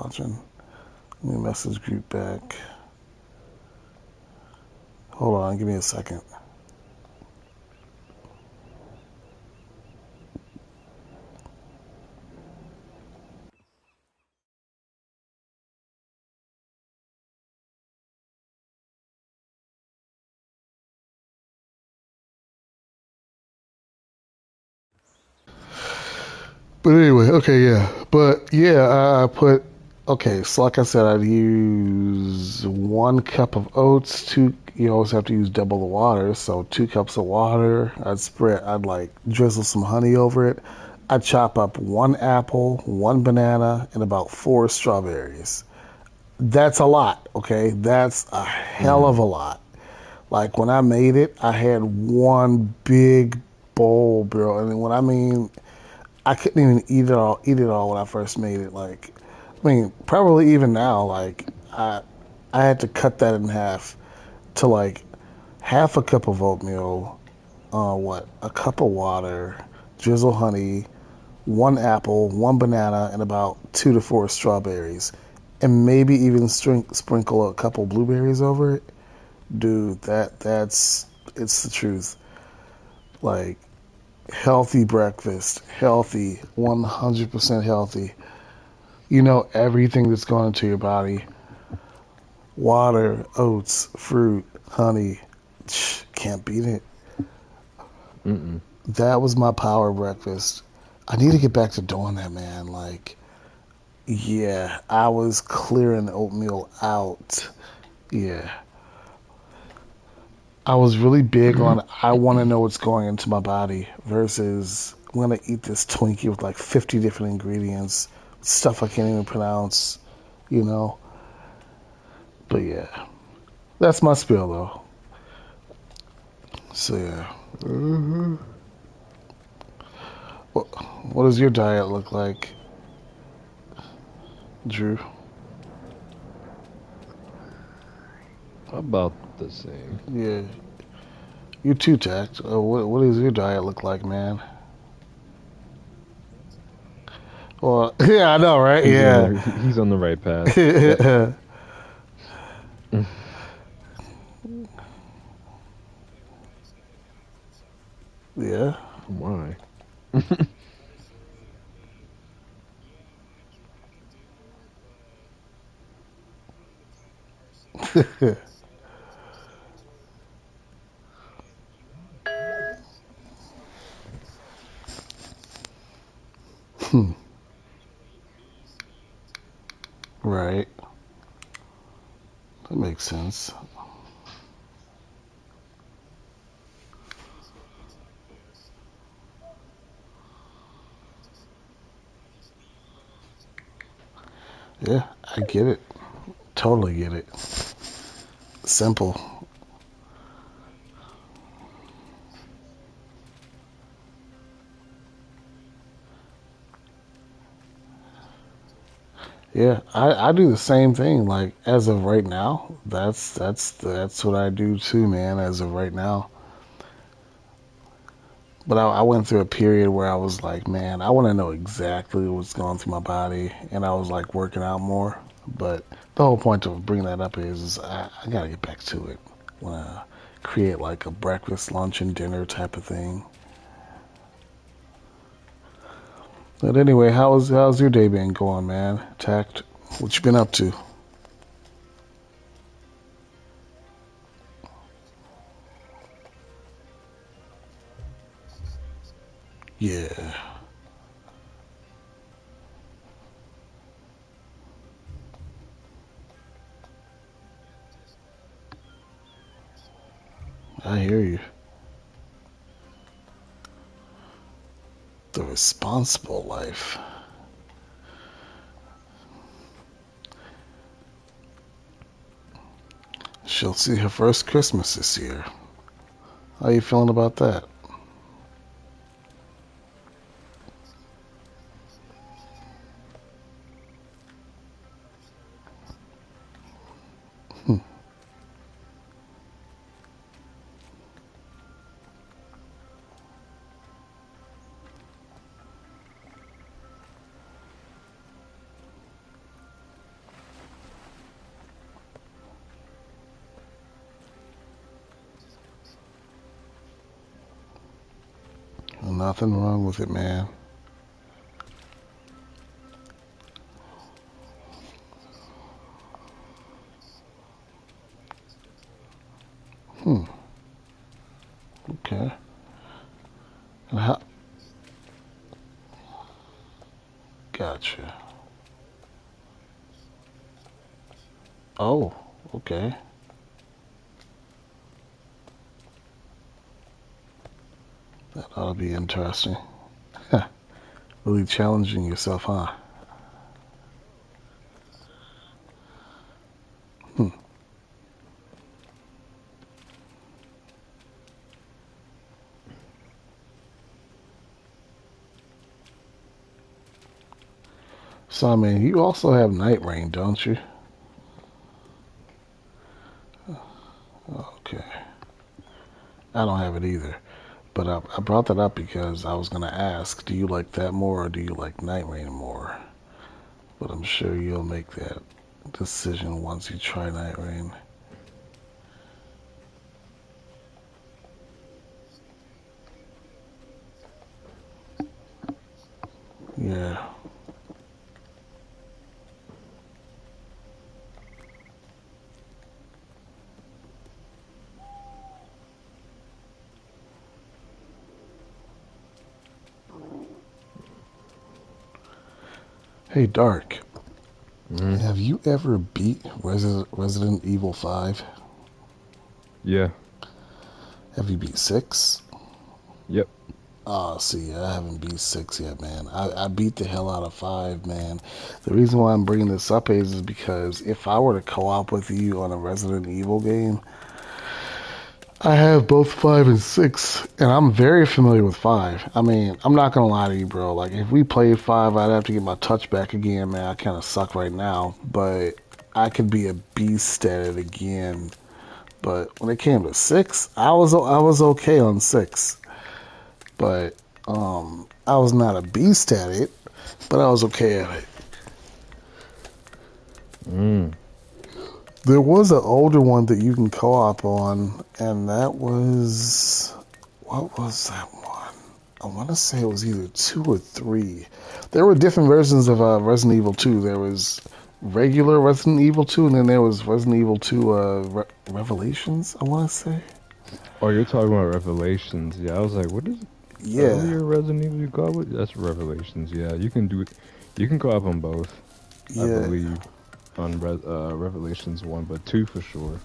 Watching. Let me message group back. Hold on, give me a second. But anyway, okay, yeah. But yeah, I put okay, so like I said, I'd use 1 cup of oats, two you always have to use double the water, so 2 cups of water. I'd like drizzle some honey over it. I'd chop up 1 apple, 1 banana, and about 4 strawberries. That's a lot, okay? That's a hell of Mm. a lot. Like when I made it, I had one big bowl, bro. And when I mean I couldn't even eat it all when I first made it. Like, I mean, probably even now, like I had to cut that in half to like half a cup of oatmeal, a cup of water, drizzle honey, 1 apple, 1 banana, and about 2 to 4 strawberries, and maybe even sprinkle a couple blueberries over it. Dude, that's it's the truth. Like healthy breakfast, healthy, 100% healthy. You know everything that's going into your body: water, oats, fruit, honey. Can't beat it. Mm-mm. That was my power breakfast. I need to get back to doing that, man. Like, yeah, I was clearing oatmeal out. Yeah. I was really big on I want to know what's going into my body versus I'm going to eat this Twinkie with like 50 different ingredients, stuff I can't even pronounce, you know? But yeah, that's my spiel though. So yeah. Mm-hmm. What, what does your diet look like, Drew? About the same. Yeah, you too, Tact. What does your diet look like, man? Well, yeah, I know, right? Yeah. He's on the right path. Yep. Yeah. Why? Right. That makes sense. Yeah, I get it. Totally get it. Simple. Yeah, I do the same thing. Like as of right now, that's what I do too, man. As of right now, but I went through a period where I was like, man, I want to know exactly what's going through my body, and I was like working out more. But the whole point of bringing that up is I gotta get back to it. Want to create like a breakfast, lunch, and dinner type of thing. But anyway, how's your day been going, man? Tact, what you been up to? Yeah, I hear you. The responsible life. She'll see her first Christmas this year. How you feeling about that? Hmm. nothing wrong with it, man. Hmm. Okay. And how? Gotcha. Oh, okay. That ought to be interesting. Really challenging yourself, huh? Hmm. So, I mean, you also have Night Rain, don't you? Okay. I don't have it either. But I brought that up because I was going to ask, do you like that more or do you like Night Rain more? But I'm sure you'll make that decision once you try Night Rain. Yeah. Hey, Dark. Mm-hmm. Have you ever beat Resident Evil 5? Yeah. Have you beat 6? Yep. Oh, see, I haven't beat 6 yet, man. I beat the hell out of 5, man. The reason why I'm bringing this up is because if I were to co-op with you on a Resident Evil game, I have both 5 and 6, and I'm very familiar with 5. I mean, I'm not gonna lie to you, bro. Like, if we played 5, I'd have to get my touch back again, man. I kind of suck right now, but I could be a beast at it again. But when it came to 6, I was okay on 6, but I was not a beast at it, but I was okay at it. Mm. There was an older one that you can co-op on, and that was what was that one? I want to say it was either 2 or 3. There were different versions of Resident Evil 2. There was regular Resident Evil 2, and then there was Resident Evil 2 Revelations, I want to say. Oh, you're talking about Revelations. Yeah, I was like, what is Yeah, earlier Resident Evil you go up with? That's Revelations. Yeah, you can do it. You can go up on both, I yeah. believe, on Revelations 1, but 2 for sure.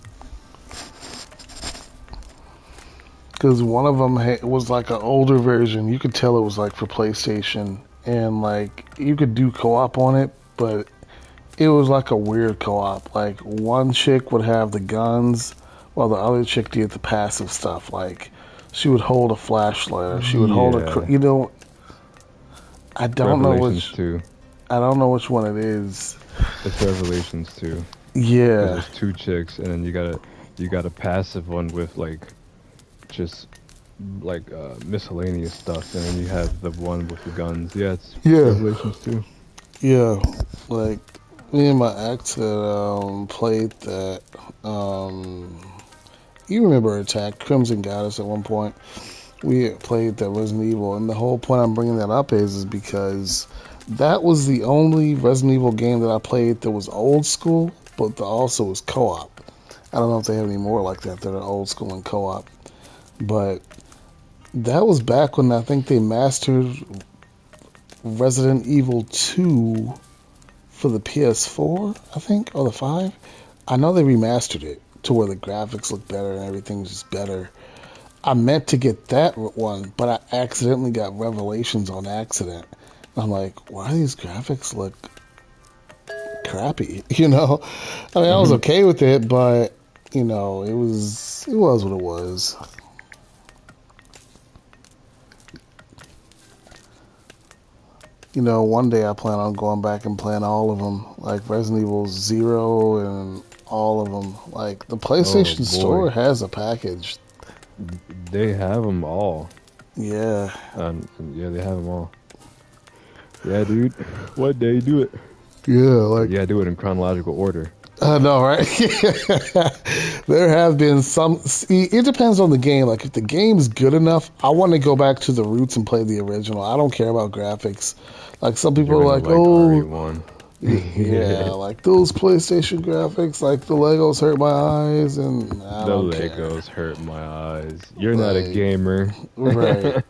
Because one of them was like an older version. You could tell it was like for PlayStation, and like you could do co-op on it, but it was like a weird co-op. Like one chick would have the guns, while the other chick did the passive stuff. Like she would hold a flashlight, or she would hold Yeah, you know. I don't know Revelations which. 2. I don't know which one it is. It's Revelations 2 because Yeah, there's two chicks, and then you got a passive one with like just like miscellaneous stuff, and then you have the one with the guns. Yeah, it's yeah, Revelations 2. yeah. Like me and my ex had played that. Um, you remember Attack Crimson Goddess at one point? We had played that Resident Evil, and the whole point I'm bringing that up is because that was the only Resident Evil game that I played that was old school, but that also was co-op. I don't know if they have any more like that are old school and co-op, but that was back when I think they mastered Resident Evil 2 for the PS4, I think, or the 5. I know they remastered it to where the graphics look better and everything's just better. I meant to get that one, but I accidentally got Revelations on accident. I'm like, why do these graphics look crappy? You know, I mean, I was Hmm. okay with it, but it was what it was. One day I plan on going back and playing all of them, like Resident Evil Zero and all of them. Like the Oh PlayStation Store boy, has a package. they have them all. Yeah, Yeah, they have them all. Yeah, dude. One day do it. yeah, But like yeah, do it in chronological order. I know, right? There have been some. See, it depends on the game. Like if the game's good enough, I want to go back to the roots and play the original. I don't care about graphics. Like some people You're are gonna like, like oh, RE1. yeah, like those PlayStation graphics, like the Legos hurt my eyes, and I The don't care. Legos hurt my eyes. You're not a Like, gamer. right.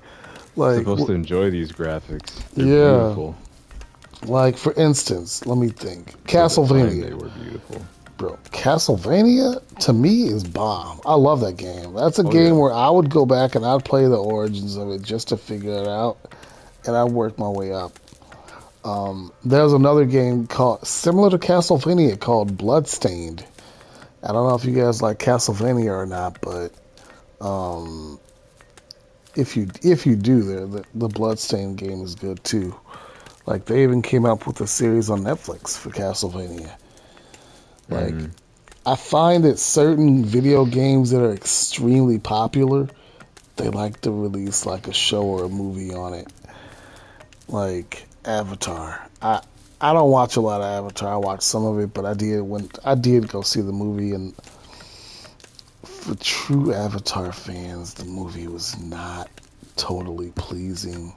Like, Supposed to enjoy these graphics. They're yeah. beautiful. Like for instance, let me think. For the time, Castlevania. they were beautiful. Bro, Castlevania to me is bomb. I love that game. That's a Oh game yeah. where I would go back and I'd play the origins of it just to figure it out, and I'd work my way up. There's another game called similar to Castlevania called Bloodstained. I don't know if you guys like Castlevania or not, but um, if you do, the Bloodstained game is good too. Like they even came up with a series on Netflix for Castlevania. Like Mm. I find that certain video games that are extremely popular, they like to release like a show or a movie on it. Like Avatar. I don't watch a lot of Avatar. I watched some of it, but I did go see the movie, and for true Avatar fans, the movie was not totally pleasing.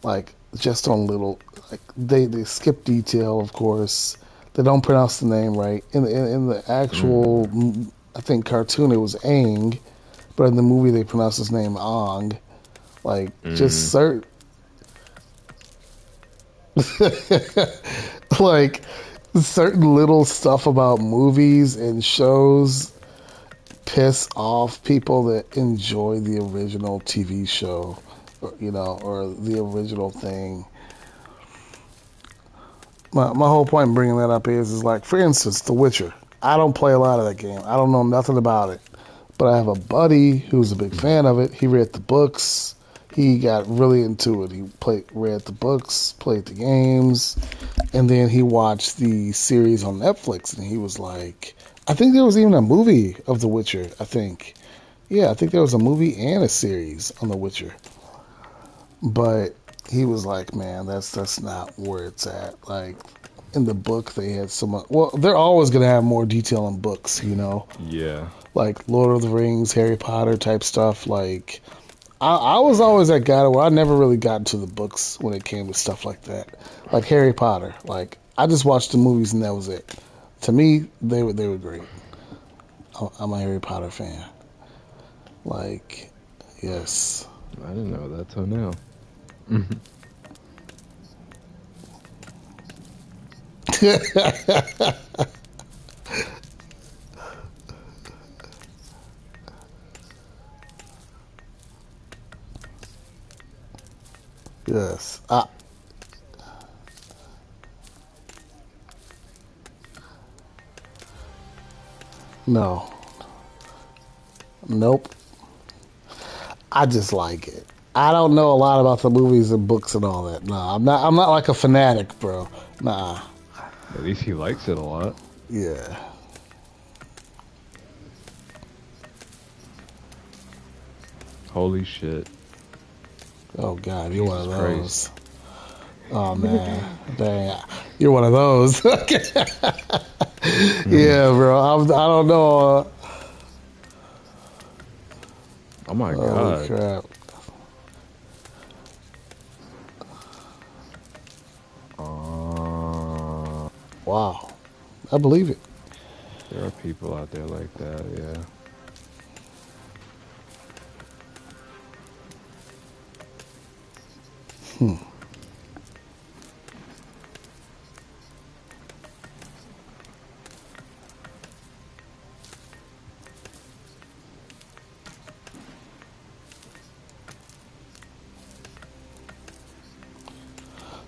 Like just on little, like they skip detail, of course. They don't pronounce the name right in the actual. Mm. I think cartoon it was Aang, but in the movie they pronounce his name Ong. Like just Mm. certain, like certain little stuff about movies and shows piss off people that enjoy the original TV show, or the original thing. My whole point in bringing that up is like, for instance, The Witcher. I don't play a lot of that game. I don't know nothing about it. But I have a buddy who's a big Mm. fan of it. He read the books. He got really into it. He read the books, played the games, and then he watched the series on Netflix. And he was like, I think there was even a movie of The Witcher. I think, yeah, I think there was a movie and a series on The Witcher. But he was like, man, that's not where it's at. Like in the book, they had so much. Well, they're always gonna have more detail in books, Yeah. like Lord of the Rings, Harry Potter type stuff. Like I was always that guy where I never really got into the books when it came to stuff like that. Like Harry Potter. Like I just watched the movies and that was it. To me, they were great. I'm a Harry Potter fan. Like, yes. I didn't know that till now. Yes. No. Nope. I just like it. I don't know a lot about the movies and books and all that. Nah, I'm not like a fanatic, bro. Nah. At least he likes it a lot. Yeah. Holy shit. Oh God, you're one of Jesus those. Christ. Oh man, dang, you're one of those. Oh Yeah, bro. I don't know. my Holy God. crap! Uh, Wow, I believe it. there are people out there like that, yeah. Hmm.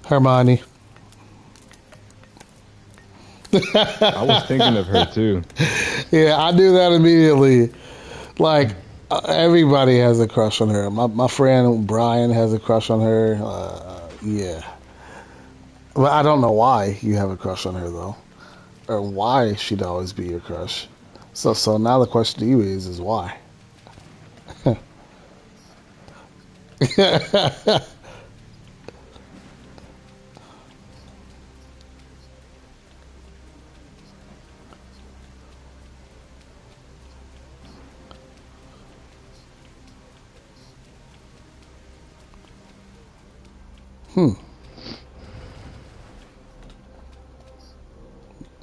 Hermione. I was thinking of her too. Yeah, I knew that immediately. Like everybody has a crush on her. My friend Brian has a crush on her. Yeah, but I don't know why you have a crush on her though, or why she'd always be your crush. So now the question to you is why? Hmm,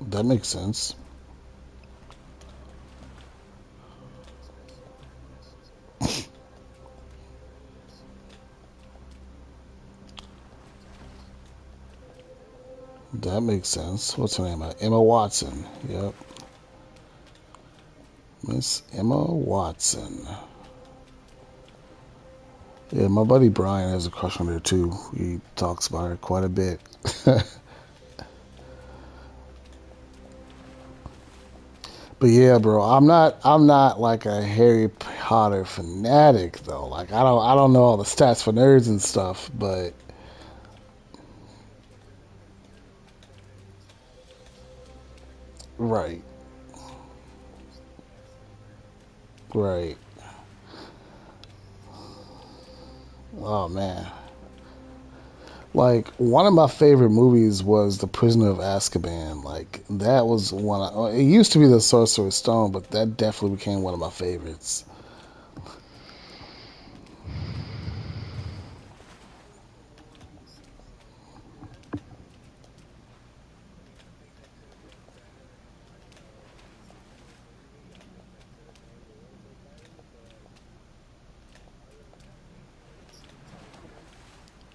that makes sense. That makes sense. What's her name? Emma Watson. Yep. Miss Emma Watson. Yeah, my buddy Brian has a crush on her too. He talks about her quite a bit. But yeah, bro, I'm not like a Harry Potter fanatic though. Like I don't know all the stats for nerds and stuff, but right, right. Oh man. Like one of my favorite movies was The Prisoner of Azkaban. Like that was one. It used to be The Sorcerer's Stone, but that definitely became one of my favorites.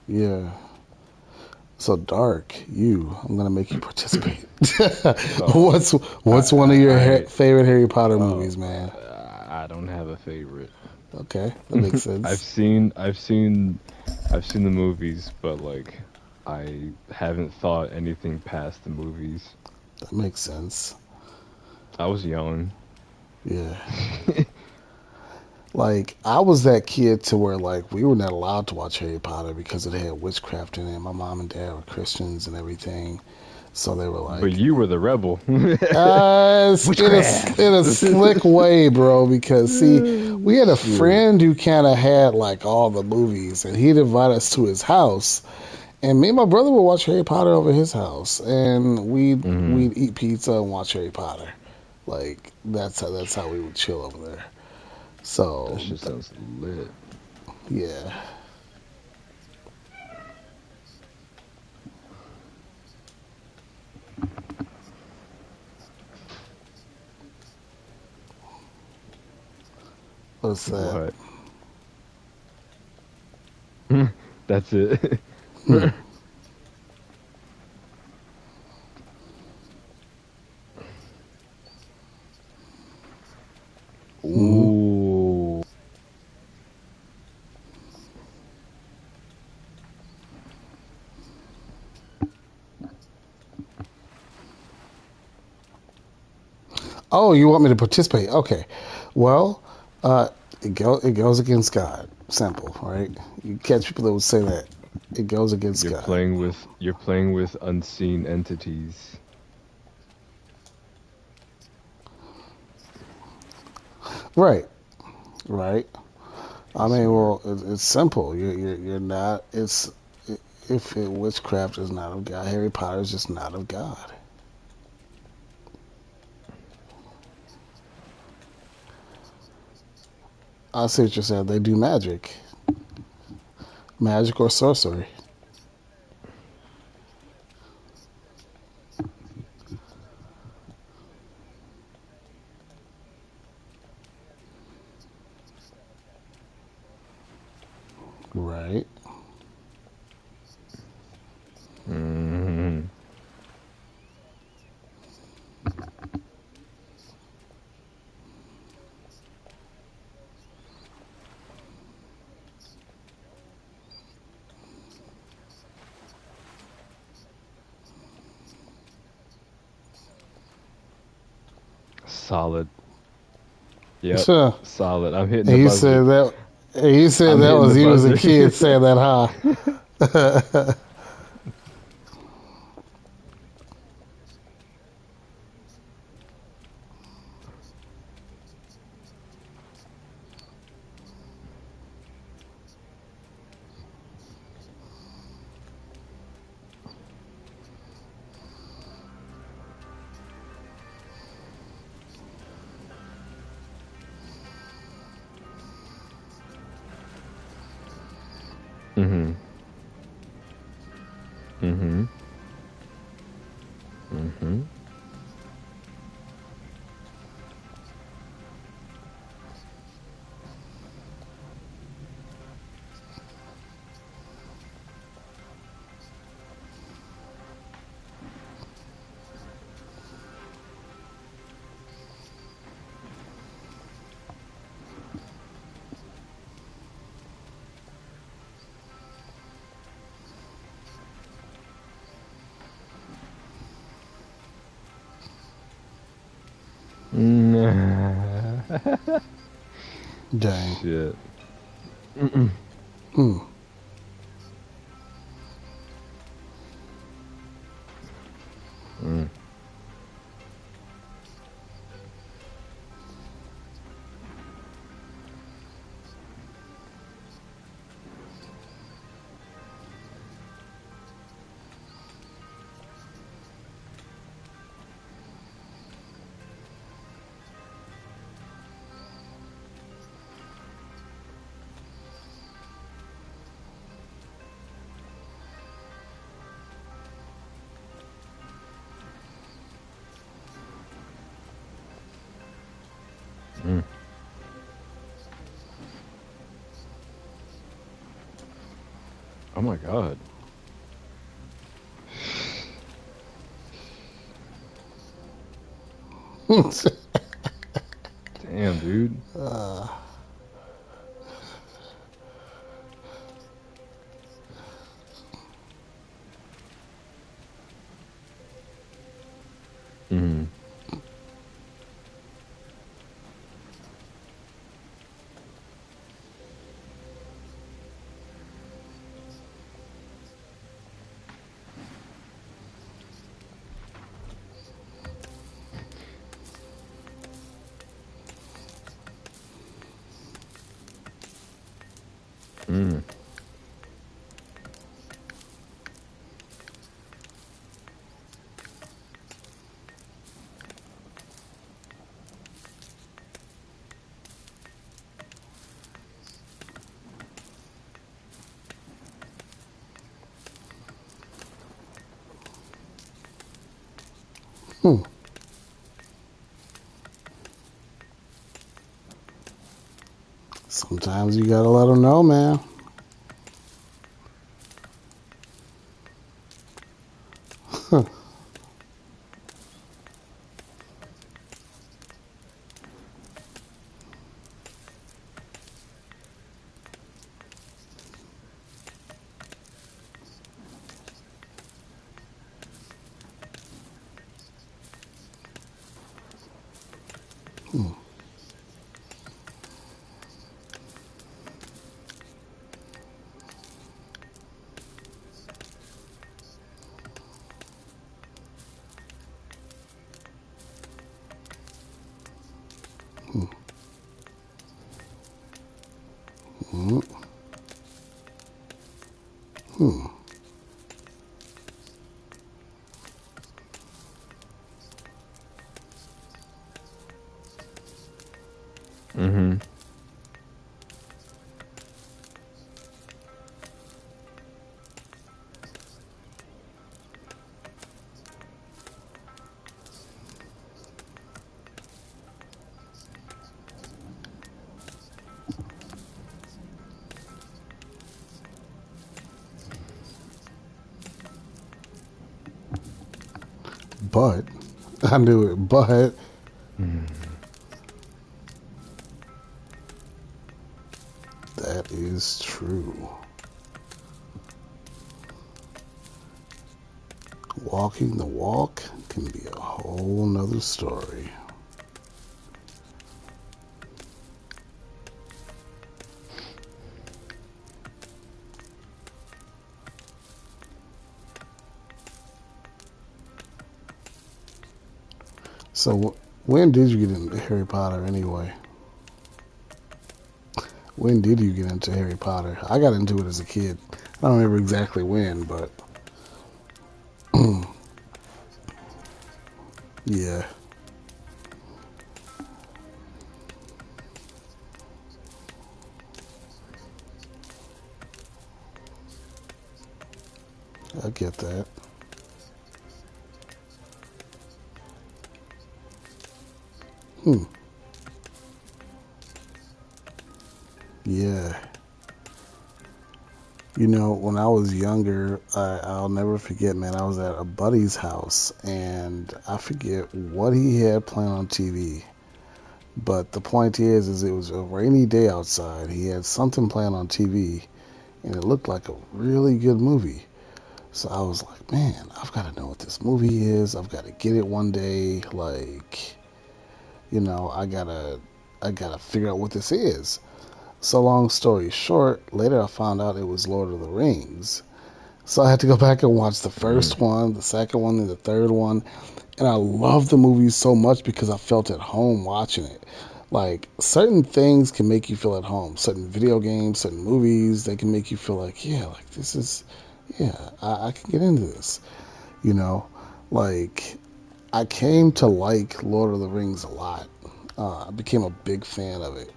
Yeah. So dark, I'm gonna make you participate. So what's one of your I favorite Harry Potter oh movies, man? I don't have a favorite. Okay, that makes I've sense. seen I've seen I've seen the movies, but like I haven't thought anything past the movies. That makes sense. I was young. Yeah. Like I was that kid to where like we were not allowed to watch Harry Potter because it had witchcraft in it. My mom and dad were Christians and everything, so they were But like, you were the rebel. in a Witchcraft. slick way, bro. Because see, we had a Shit. friend who kind of had like all the movies, and he'd invite us to his house, and me and my brother would watch Harry Potter over his house, and Hmm. we'd eat pizza and watch Harry Potter. Like that's how we would chill over there. That So shit sounds lit. yeah, what's that? What? That's it. Hmm. Hmm. Ooh. Oh, you want me to participate? Okay. Well, it goes against God. Simple, right? You catch people that would say that it goes against God. You're playing with unseen entities. Right. Right. I Yes, mean, sir. well, it's simple. You're not. If witchcraft is not of God, Harry Potter is just not of God. I see what you're saying. They do magic or sorcery. Right. Hmm. Solid. Yep. Sure. Solid. I'm hitting And the you buzzer. said that. And you said I'm that hitting was the you as a buzzer. kid saying that, huh? Hmm. Dang. Shit. Mm-mm. Hmm. Mm. Mm. Oh my god. Damn, dude. uh, Mm. Mm. hmm. Sometimes you gotta let them know, man. Hmm. Hmm. Hmm. Hmm. Mm-hmm. But I knew it. But Mm. that is true. Walking the walk can be a whole nother story. So, when did you get into Harry Potter anyway? When did you get into Harry Potter? I got into it as a kid. I don't remember exactly when, but yeah, I get that. Hmm. Yeah. You know, when I was younger, I'll never forget, man. I was at a buddy's house, and I forget what he had playing on TV. But the point is it was a rainy day outside. He had something playing on TV, and it looked like a really good movie. So I was like, man, I've got to know what this movie is. I've got to get it one day. Like, I gotta figure out what this is. So long story short, later I found out it was Lord of the Rings. So I had to go back and watch the Mm, first one, the second one, and the third one. And I love the movie so much because I felt at home watching it. Like certain things can make you feel at home. Certain video games, certain movies, they can make you feel like, yeah, like this is, yeah, I can get into this. You know, like I came to like Lord of the Rings a lot. I became a big fan of it.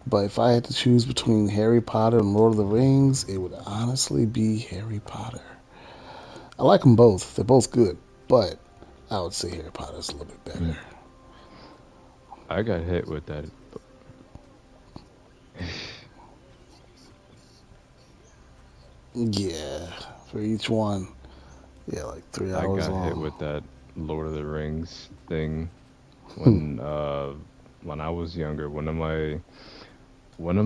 But if I had to choose between Harry Potter and Lord of the Rings, it would honestly be Harry Potter. I like them both. They're both good, but I would say Harry Potter's a little bit better. mm. I got hit with that. Yeah, for each one, yeah, like three I hours got hit long. with that Lord of the Rings thing Hmm. when I was younger. One of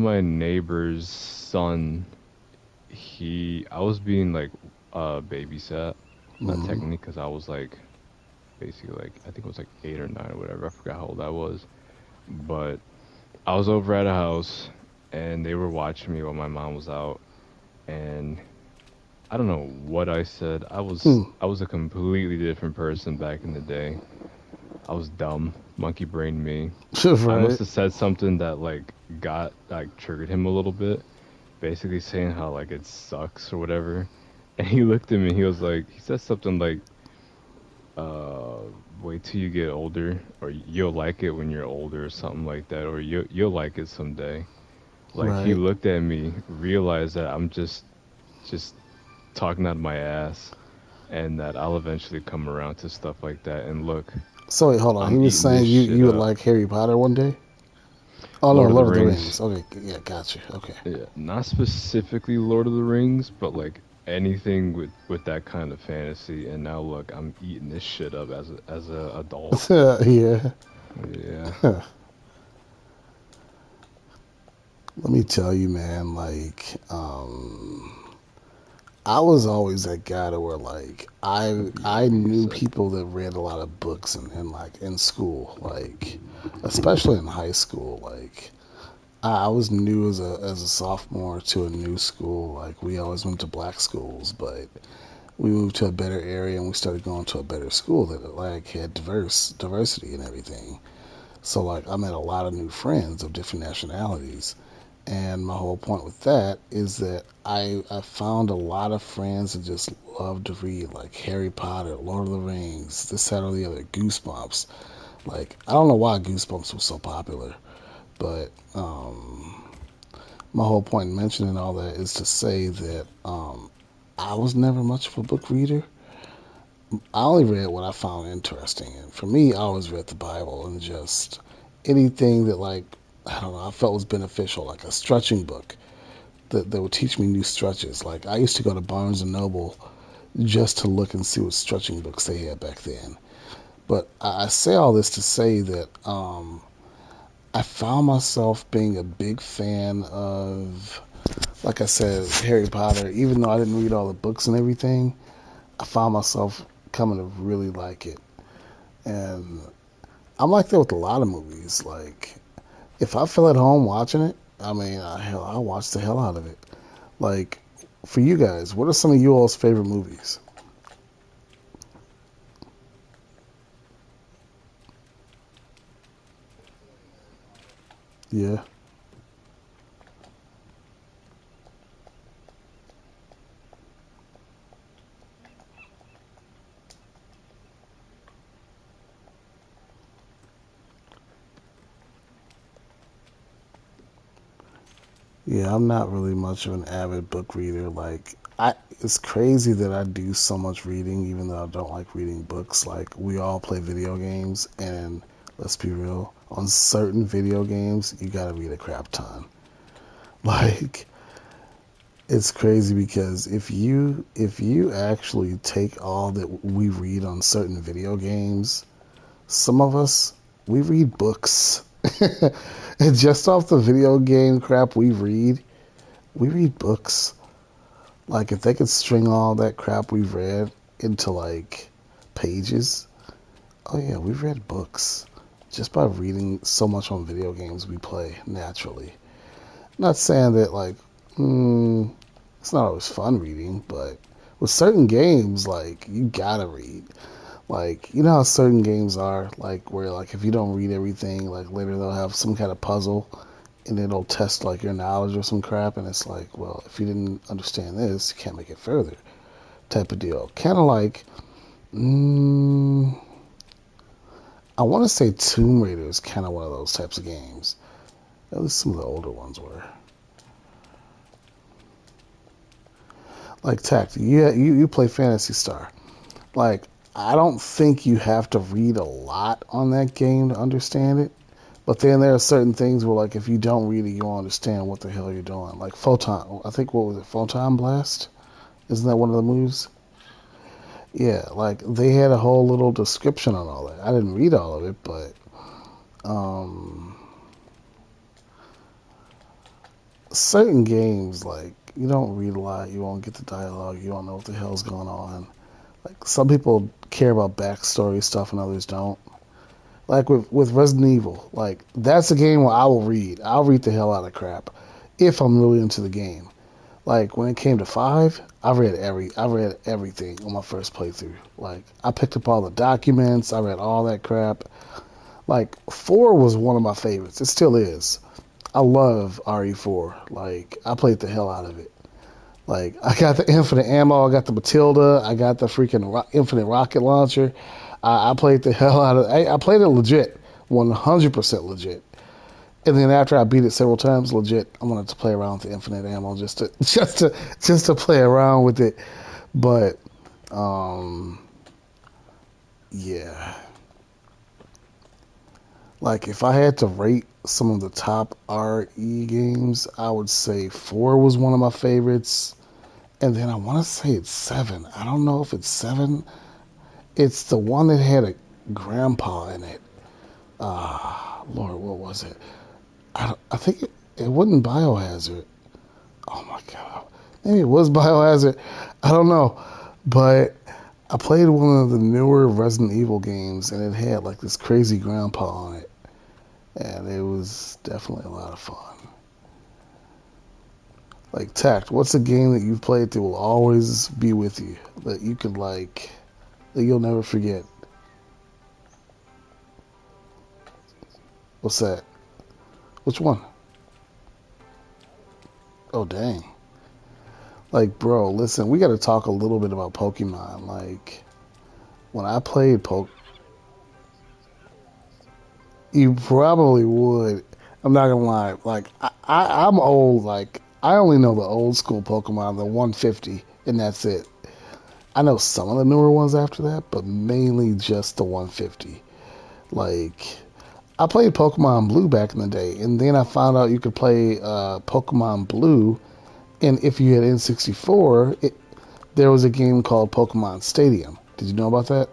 my neighbor's son, he I was being like babysat, not Hmm. technically because I was like basically like I think it was like 8 or 9 or whatever. I forgot how old I was, but I was over at a house and they were watching me while my mom was out, and I don't know what I said. Hmm. I was a completely different person back in the day. I was dumb, monkey brained me. I must Right. have said something that triggered him a little bit, basically saying how like it sucks or whatever. And he looked at me, he said something like, uh, wait till you get older, or you'll like it when you're older, or something like that, or you'll like it someday. Like he Right. looked at me, realized that I'm just talking out of my ass, and that I'll eventually come around to stuff like that. And look, So wait, hold on. He I'm was eating this saying you shit you would up. like Harry Potter one day. Oh no, Lord of the Lord of the Rings, Rings. Okay, yeah, gotcha. Okay. yeah, not specifically Lord of the Rings, but like anything with that kind of fantasy. And now look, I'm eating this shit up as a adult. Yeah. Yeah. Let me tell you, man. I was always that guy to where like I Hope you're I okay. knew Sick. people that read a lot of books and like in school, like especially in high school. Like I was new as a sophomore to a new school. Like we always went to black schools, but we moved to a better area and we started going to a better school that like had diversity and everything. So like I met a lot of new friends of different nationalities. And my whole point with that is that I found a lot of friends that just love to read, like Harry Potter, Lord of the Rings, this, that, or the other, Goosebumps. Like, I don't know why Goosebumps was so popular, but my whole point in mentioning all that is to say that I was never much of a book reader. I only read what I found interesting. And for me, I always read the Bible and just anything that, like, I don't know, I felt was beneficial, like a stretching book that would teach me new stretches. Like I used to go to Barnes and Noble just to look and see what stretching books they had back then. But I say all this to say that I found myself being a big fan of, like I said, Harry Potter. Even though I didn't read all the books and everything, I found myself coming to really like it. And I'm like that with a lot of movies. Like if I feel at home watching it, I mean, hell, I'll watch the hell out of it. Like, for you guys, what are some of you all's favorite movies? Yeah, yeah. I'm not really much of an avid book reader. It's crazy that I do so much reading, even though I don't like reading books. Like, we all play video games, and let's be real, on certain video games, you gotta read a crap ton. Like, it's crazy because if you actually take all that we read on certain video games, some of us, we read books. And just off the video game crap we read books. Like, if they could string all that crap we've read into, like, pages, oh, yeah, we've read books. just by reading so much on video games we play naturally. Not saying that like it's not always fun reading, but with certain games, like you gotta read. Like you know how certain games are, like where like if you don't read everything, like later they'll have some kind of puzzle and it'll test like your knowledge or some crap, and it's like, well, if you didn't understand this, you can't make it further, type of deal. Kind of like, mm, I want to say Tomb Raider is kind of one of those types of games. At least some of the older ones were. Like Tact, you play Fantasy Star. Like I don't think you have to read a lot on that game to understand it. But then there are certain things where, like, if you don't read it, you won't understand what the hell you're doing. Like Photon, I think what was it, Photon Blast? Isn't that one of the moves? Yeah, like they had a whole little description on all that. I didn't read all of it, but um, certain games, like you don't read a lot, you won't get the dialogue, you don't know what the hell's going on. Like some people care about backstory stuff and others don't. Like with Resident Evil, like that's a game where I will read. I'll read the hell out of crap if I'm really into the game. Like when it came to five, I read everything on my first playthrough. Like I picked up all the documents, I read all that crap. Like four was one of my favorites. It still is. I love RE4. Like I played the hell out of it. Like I got the infinite ammo, I got the Matilda, I got the freaking infinite rocket launcher. I played the hell out of. I played it legit, 100% legit. And then after I beat it several times, legit, I wanted to play around with the infinite ammo just to play around with it. But um, yeah, like if I had to rate some of the top RE games, I would say four was one of my favorites, and then I want to say it's seven. I don't know if it's seven. It's the one that had a grandpa in it. Lord, what was it? I think it wasn't Biohazard. Oh my god, maybe it was Biohazard. I don't know, but I played one of the newer Resident Evil games, and it had like this crazy grandpa on it, and it was definitely a lot of fun. Like Tact, what's a game that you've played that will always be with you that you could like that you'll never forget? What's that? Which one? Oh dang. Like, bro, listen, we got to talk a little bit about Pokemon. Like, when I played you probably would. I'm not gonna lie. Like, I'm old. Like, I only know the old school Pokemon, the 150, and that's it. I know some of the newer ones after that, but mainly just the 150. Like, I played Pokemon Blue back in the day, and then I found out you could play Pokemon Blue, and if you had N64, there was a game called Pokemon Stadium. Did you know about that?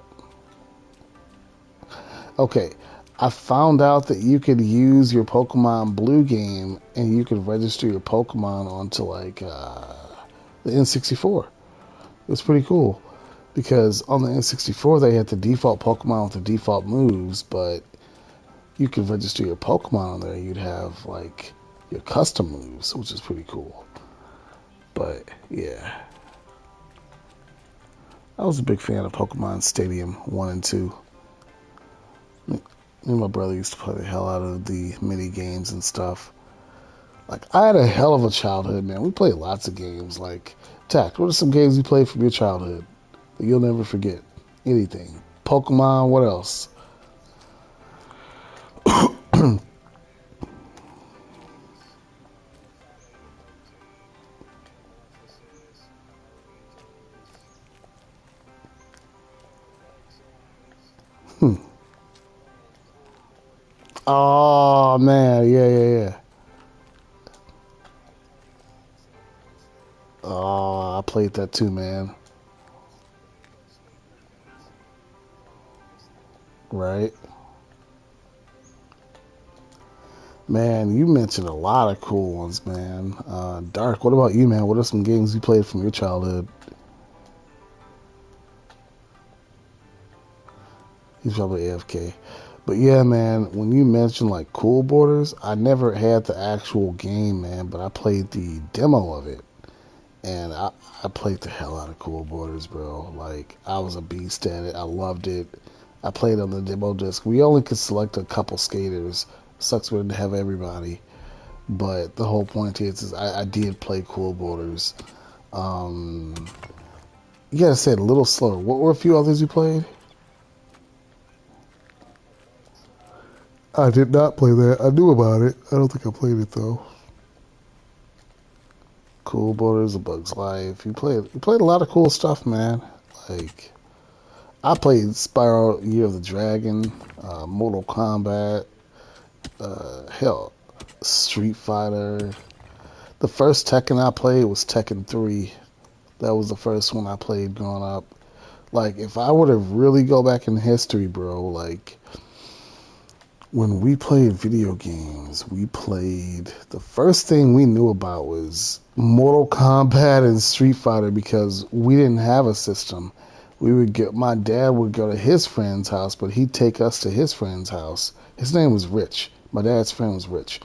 Okay, I found out that you could use your Pokemon Blue game and you could register your Pokemon onto like the N64. It was pretty cool because on the N64 they had the default Pokemon with the default moves, but you could register your Pokemon on there. And you'd have like your custom moves, which is pretty cool. But yeah, I was a big fan of Pokemon Stadium 1 and 2. Me and my brother used to play the hell out of the mini games and stuff. Like, I had a hell of a childhood, man. We played lots of games. Like, Tact, what are some games you played from your childhood that you'll never forget? Anything. Pokemon, what else? Hmm. Oh, man. Yeah, yeah, yeah. Oh, I played that too, man. Right? Man, you mentioned a lot of cool ones, man. Dark, what about you, man? What are some games you played from your childhood? He's probably AFK. But yeah, man, when you mention like Cool Borders, I never had the actual game, man, but I played the demo of it. And I played the hell out of Cool Borders, bro. Like, I was a beast at it. I loved it. I played on the demo disc. We only could select a couple skaters. Sucks we didn't have everybody. But the whole point is I did play Cool Borders. Um, you gotta say it a little slower. What were a few others you played? I did not play that. I knew about it. I don't think I played it though. Cool Borders, A Bug's Life. You played a lot of cool stuff, man. Like I played Spyro Year of the Dragon, Mortal Kombat, hell, Street Fighter. The first Tekken I played was Tekken 3. That was the first one I played growing up. Like if I were to really go back in history, bro, like when we played video games, we played the first thing we knew about was Mortal Kombat and Street Fighter because we didn't have a system. We would get my dad would go to his friend's house, but he'd take us to his friend's house. His name was Rich. My dad's friend was Rich.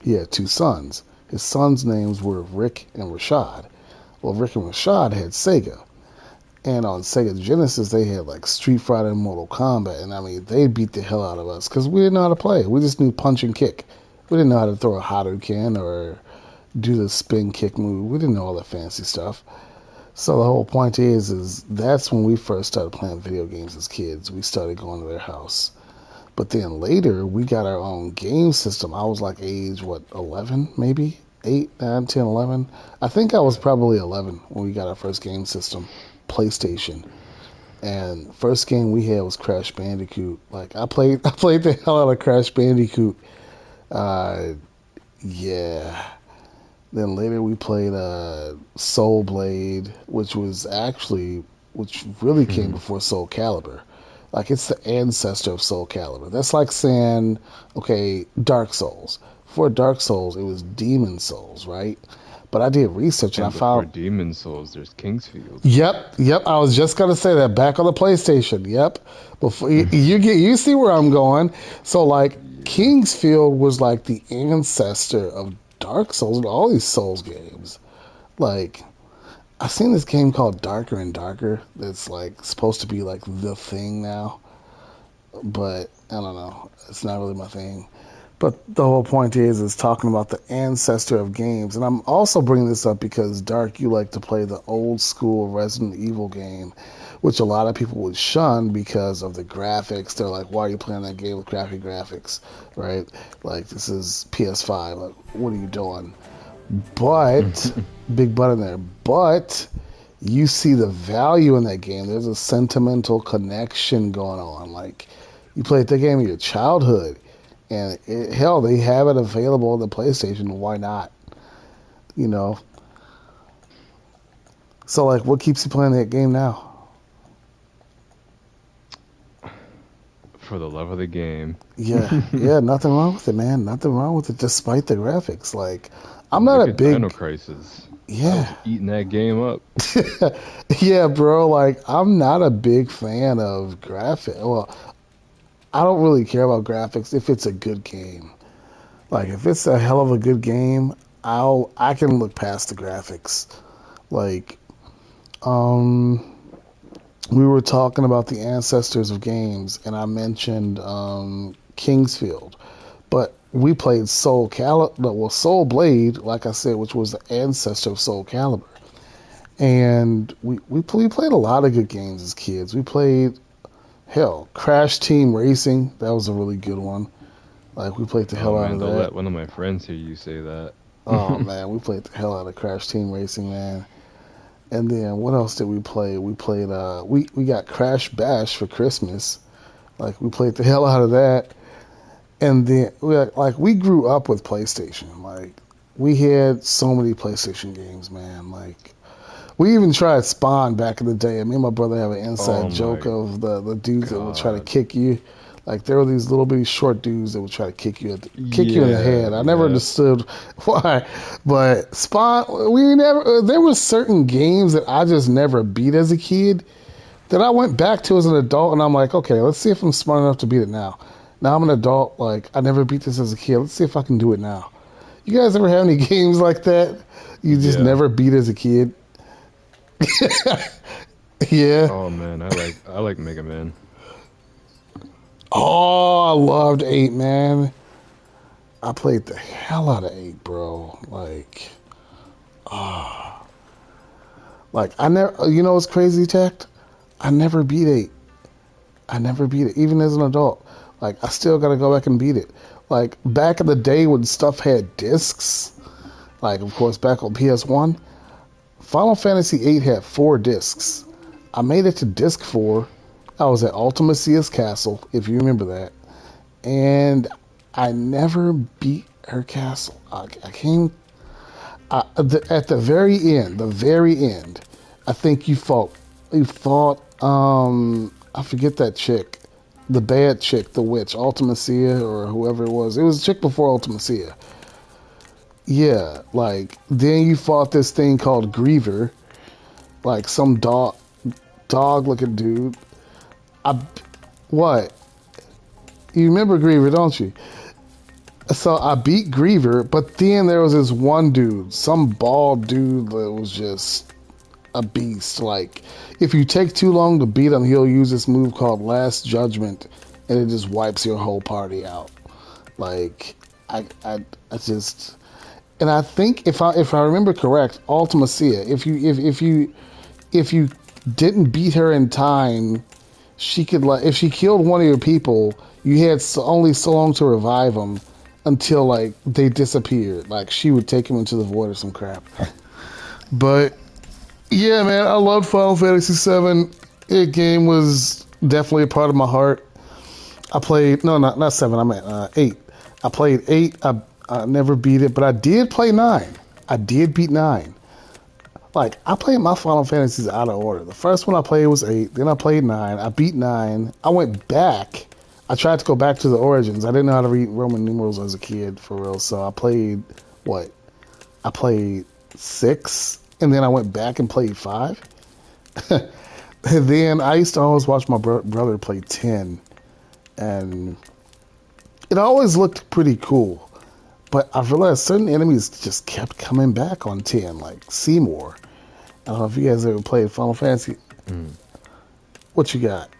He had two sons. His sons' names were Rick and Rashad. Well, Rick and Rashad had Sega. And on Sega Genesis, they had like Street Fighter and Mortal Kombat. And I mean, they beat the hell out of us because we didn't know how to play. We just knew punch and kick. We didn't know how to throw a Hadouken or do the spin kick move. We didn't know all that fancy stuff. So the whole point is that's when we first started playing video games as kids. We started going to their house. But then later, we got our own game system. I was like age, what, 11 maybe? 8, 9, 10, 11. I think I was probably 11 when we got our first game system, PlayStation. And first game we had was Crash Bandicoot. Like I played the hell out of Crash Bandicoot. Uh, yeah. Then later we played Soul Blade, which really came before Soul Calibur. Like it's the ancestor of Soul Calibur. That's like saying, okay, Dark Souls. Before Dark Souls, it was Demon Souls, right? But I did research and I And before found, Demon Souls, there's Kingsfield. yep. I was just gonna say that back on the PlayStation. Yep. Before you see where I'm going. So like Yeah. Kingsfield was like the ancestor of Dark Souls and all these Souls games. Like I've seen this game called Darker and Darker that's like supposed to be like the thing now, but I don't know. It's not really my thing. But the whole point is talking about the ancestor of games, and I'm also bringing this up because Dark, you like to play the old school Resident Evil game, which a lot of people would shun because of the graphics. They're like, "Why are you playing that game with crappy graphics?" Right? Like this is PS5. Like, what are you doing? But big but in there. But you see the value in that game. There's a sentimental connection going on. Like you played the game in your childhood, and hell, they have it available on the PlayStation. Why not? You know. So like, what keeps you playing that game now? For the love of the game. Yeah, nothing wrong with it, man. Nothing wrong with it, despite the graphics. Like, I'm not Look a at Dino big, Crisis. I was yeah, eating that game up. yeah, bro. Like, I'm not a big fan of graphic. Well, I don't really care about graphics if it's a good game. Like if it's a hell of a good game, I can look past the graphics. Like um we were talking about the ancestors of games and I mentioned Kingsfield. But we played Soul Blade, like I said, which was the ancestor of Soul Calibur. And we played a lot of good games as kids. We played hell, Crash Team Racing, that was a really good one. Like we played the Oh hell out man, of don't that. let one of my friends hear you say that. Oh man, we played the hell out of Crash Team Racing, man. And then what else did we play? We played we got Crash Bash for Christmas. Like we played the hell out of that. And then we grew up with PlayStation. Like we had so many PlayStation games, man. Like we even tried Spawn back in the day. Me and my brother have an inside Oh joke my of the dudes that would try to god. kick you. Like there were these little bitty short dudes that would try to kick you in the Yeah, head. I never yeah. understood why, but Spawn. We never. There were certain games that I just never beat as a kid that I went back to as an adult, and I'm like, okay, let's see if I'm smart enough to beat it now. Now I'm an adult. Like I never beat this as a kid. Let's see if I can do it now. You guys ever have any games like that? You just Yeah. never beat as a kid? Yeah. Oh man, I like Mega Man. Oh, I loved 8, man. I played the hell out of 8, bro. Like I never. You know what's crazy, Tech? I never beat 8. I never beat it, even as an adult. Like I still gotta go back and beat it. Like back in the day when stuff had discs, like of course back on PS1, Final Fantasy 8 had 4 discs. I made it to disc 4. I was at Ultimacia's castle, if you remember that, and I never beat her castle. I came at the very end. The very end, I think you fought. You fought. I forget that chick, the bad chick, the witch, Ultimacia or whoever it was. It was a chick before Ultimacia. Yeah, like then you fought this thing called Griever, like some dog looking dude. I what? You remember Griever, don't you? So I beat Griever, but then there was this one dude, some bald dude that was just a beast. Like if you take too long to beat him, he'll use this move called Last Judgment, and it just wipes your whole party out. Like I just, and I think if I remember correct, Ultimacia, if you didn't beat her in time, she could like if she killed one of your people, you had only so long to revive them until like they disappeared. Like she would take them into the void or some crap. But yeah, man, I loved Final Fantasy VII. It game was definitely a part of my heart. I played no, not seven. I meant 8. I played 8. I never beat it, but I did play 9. I did beat 9. Like I played my Final Fantasies out of order. The first one I played was 8. Then I played 9. I beat 9. I went back. I tried to go back to the origins. I didn't know how to read Roman numerals as a kid for real. So I played what? I played 6, and then I went back and played 5. And then I used to always watch my brother play 10, and it always looked pretty cool. But I realized certain enemies just kept coming back on 10, like Seymour. I don't know if you guys ever played Final Fantasy. Mm. What you got?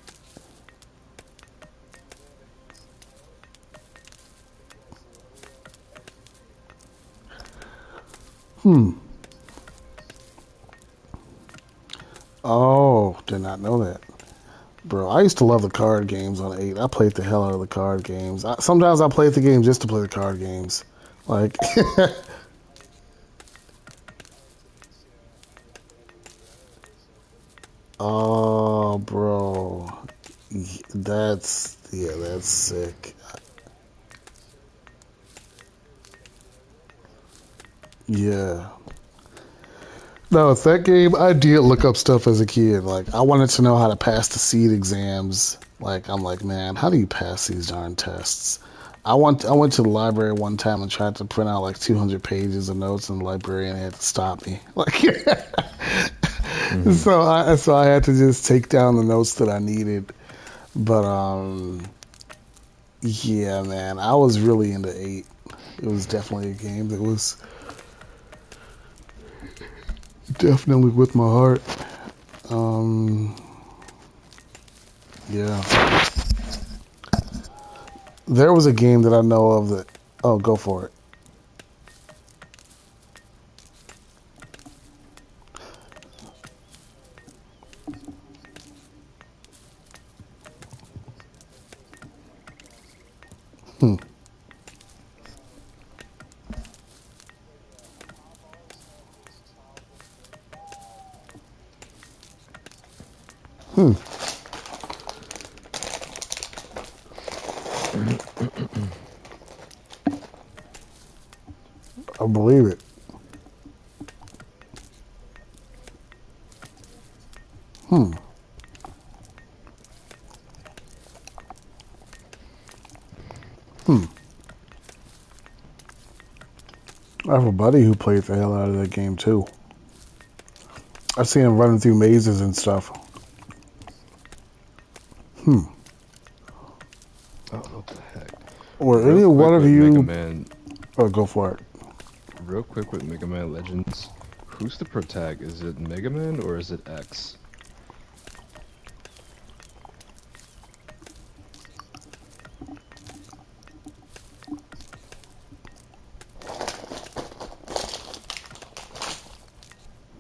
Hmm. Oh, did not know that. Bro, I used to love the card games on 8. I played the hell out of the card games. Sometimes I played the game just to play the card games. Like, oh, bro. That's sick. Yeah. No, it's that game. I did look up stuff as a kid. Like, I wanted to know how to pass the seed exams. Like, I'm like, man, how do you pass these darn tests? I went to the library one time and tried to print out like 200 pages of notes, and the librarian had to stop me. Like, Hmm. so I had to just take down the notes that I needed. But yeah, man, I was really into 8. It was definitely a game that was definitely with my heart. Um, yeah. There was a game that I know of that. Oh, go for it. Hmm. Hmm. I believe it. Hmm. Hmm. I have a buddy who played the hell out of that game too. I see him running through mazes and stuff. Hmm. Oh, what the Were Real any one quick of with Mega you? Man, Oh, go for it. real quick with Mega Man Legends, who's the protag? Is it Mega Man or is it X?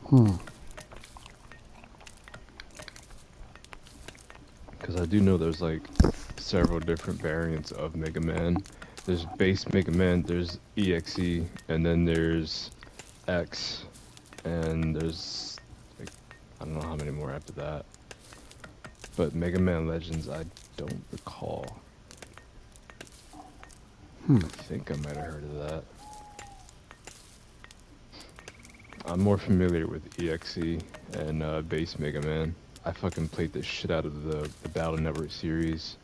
Hmm. Because I do know there's like several different variants of Mega Man. There's base Mega Man, there's EXE, and then there's X, and there's like I don't know how many more after that. But Mega Man Legends, I don't recall. Hmm. I think I might have heard of that. I'm more familiar with EXE and base Mega Man. I fucking played the shit out of the Battle Network series.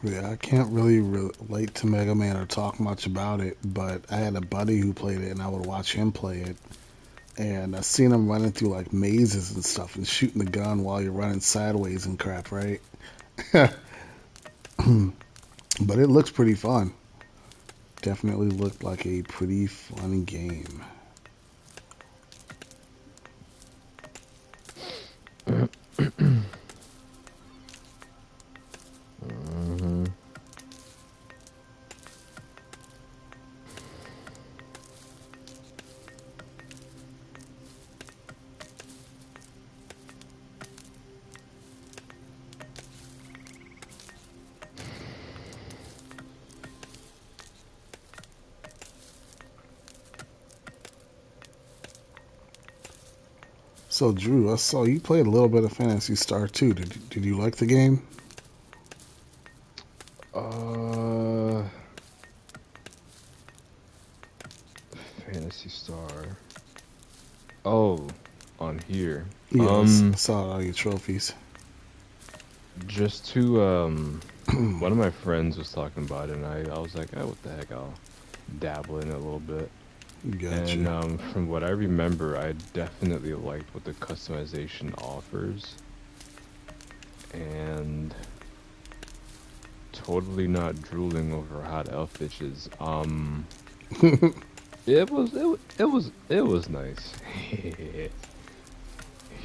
Yeah, I can't really relate to Mega Man or talk much about it, but I had a buddy who played it, and I would watch him play it. And I seen him running through like mazes and stuff, and shooting the gun while you're running sideways and crap, right? But it looks pretty fun. Definitely looked like a pretty fun game. Mhm. So, Drew, I saw you played a little bit of Fantasy Star too. Did you like the game? Uh, Fantasy Star. Oh, on here. Yes, I saw all your trophies. Just to one of my friends was talking about it, and I was like, oh, what the heck? I'll dabble in it a little bit. And Gotcha. from what I remember, I definitely liked what the customization offers, and totally not drooling over hot elf bitches. It was nice.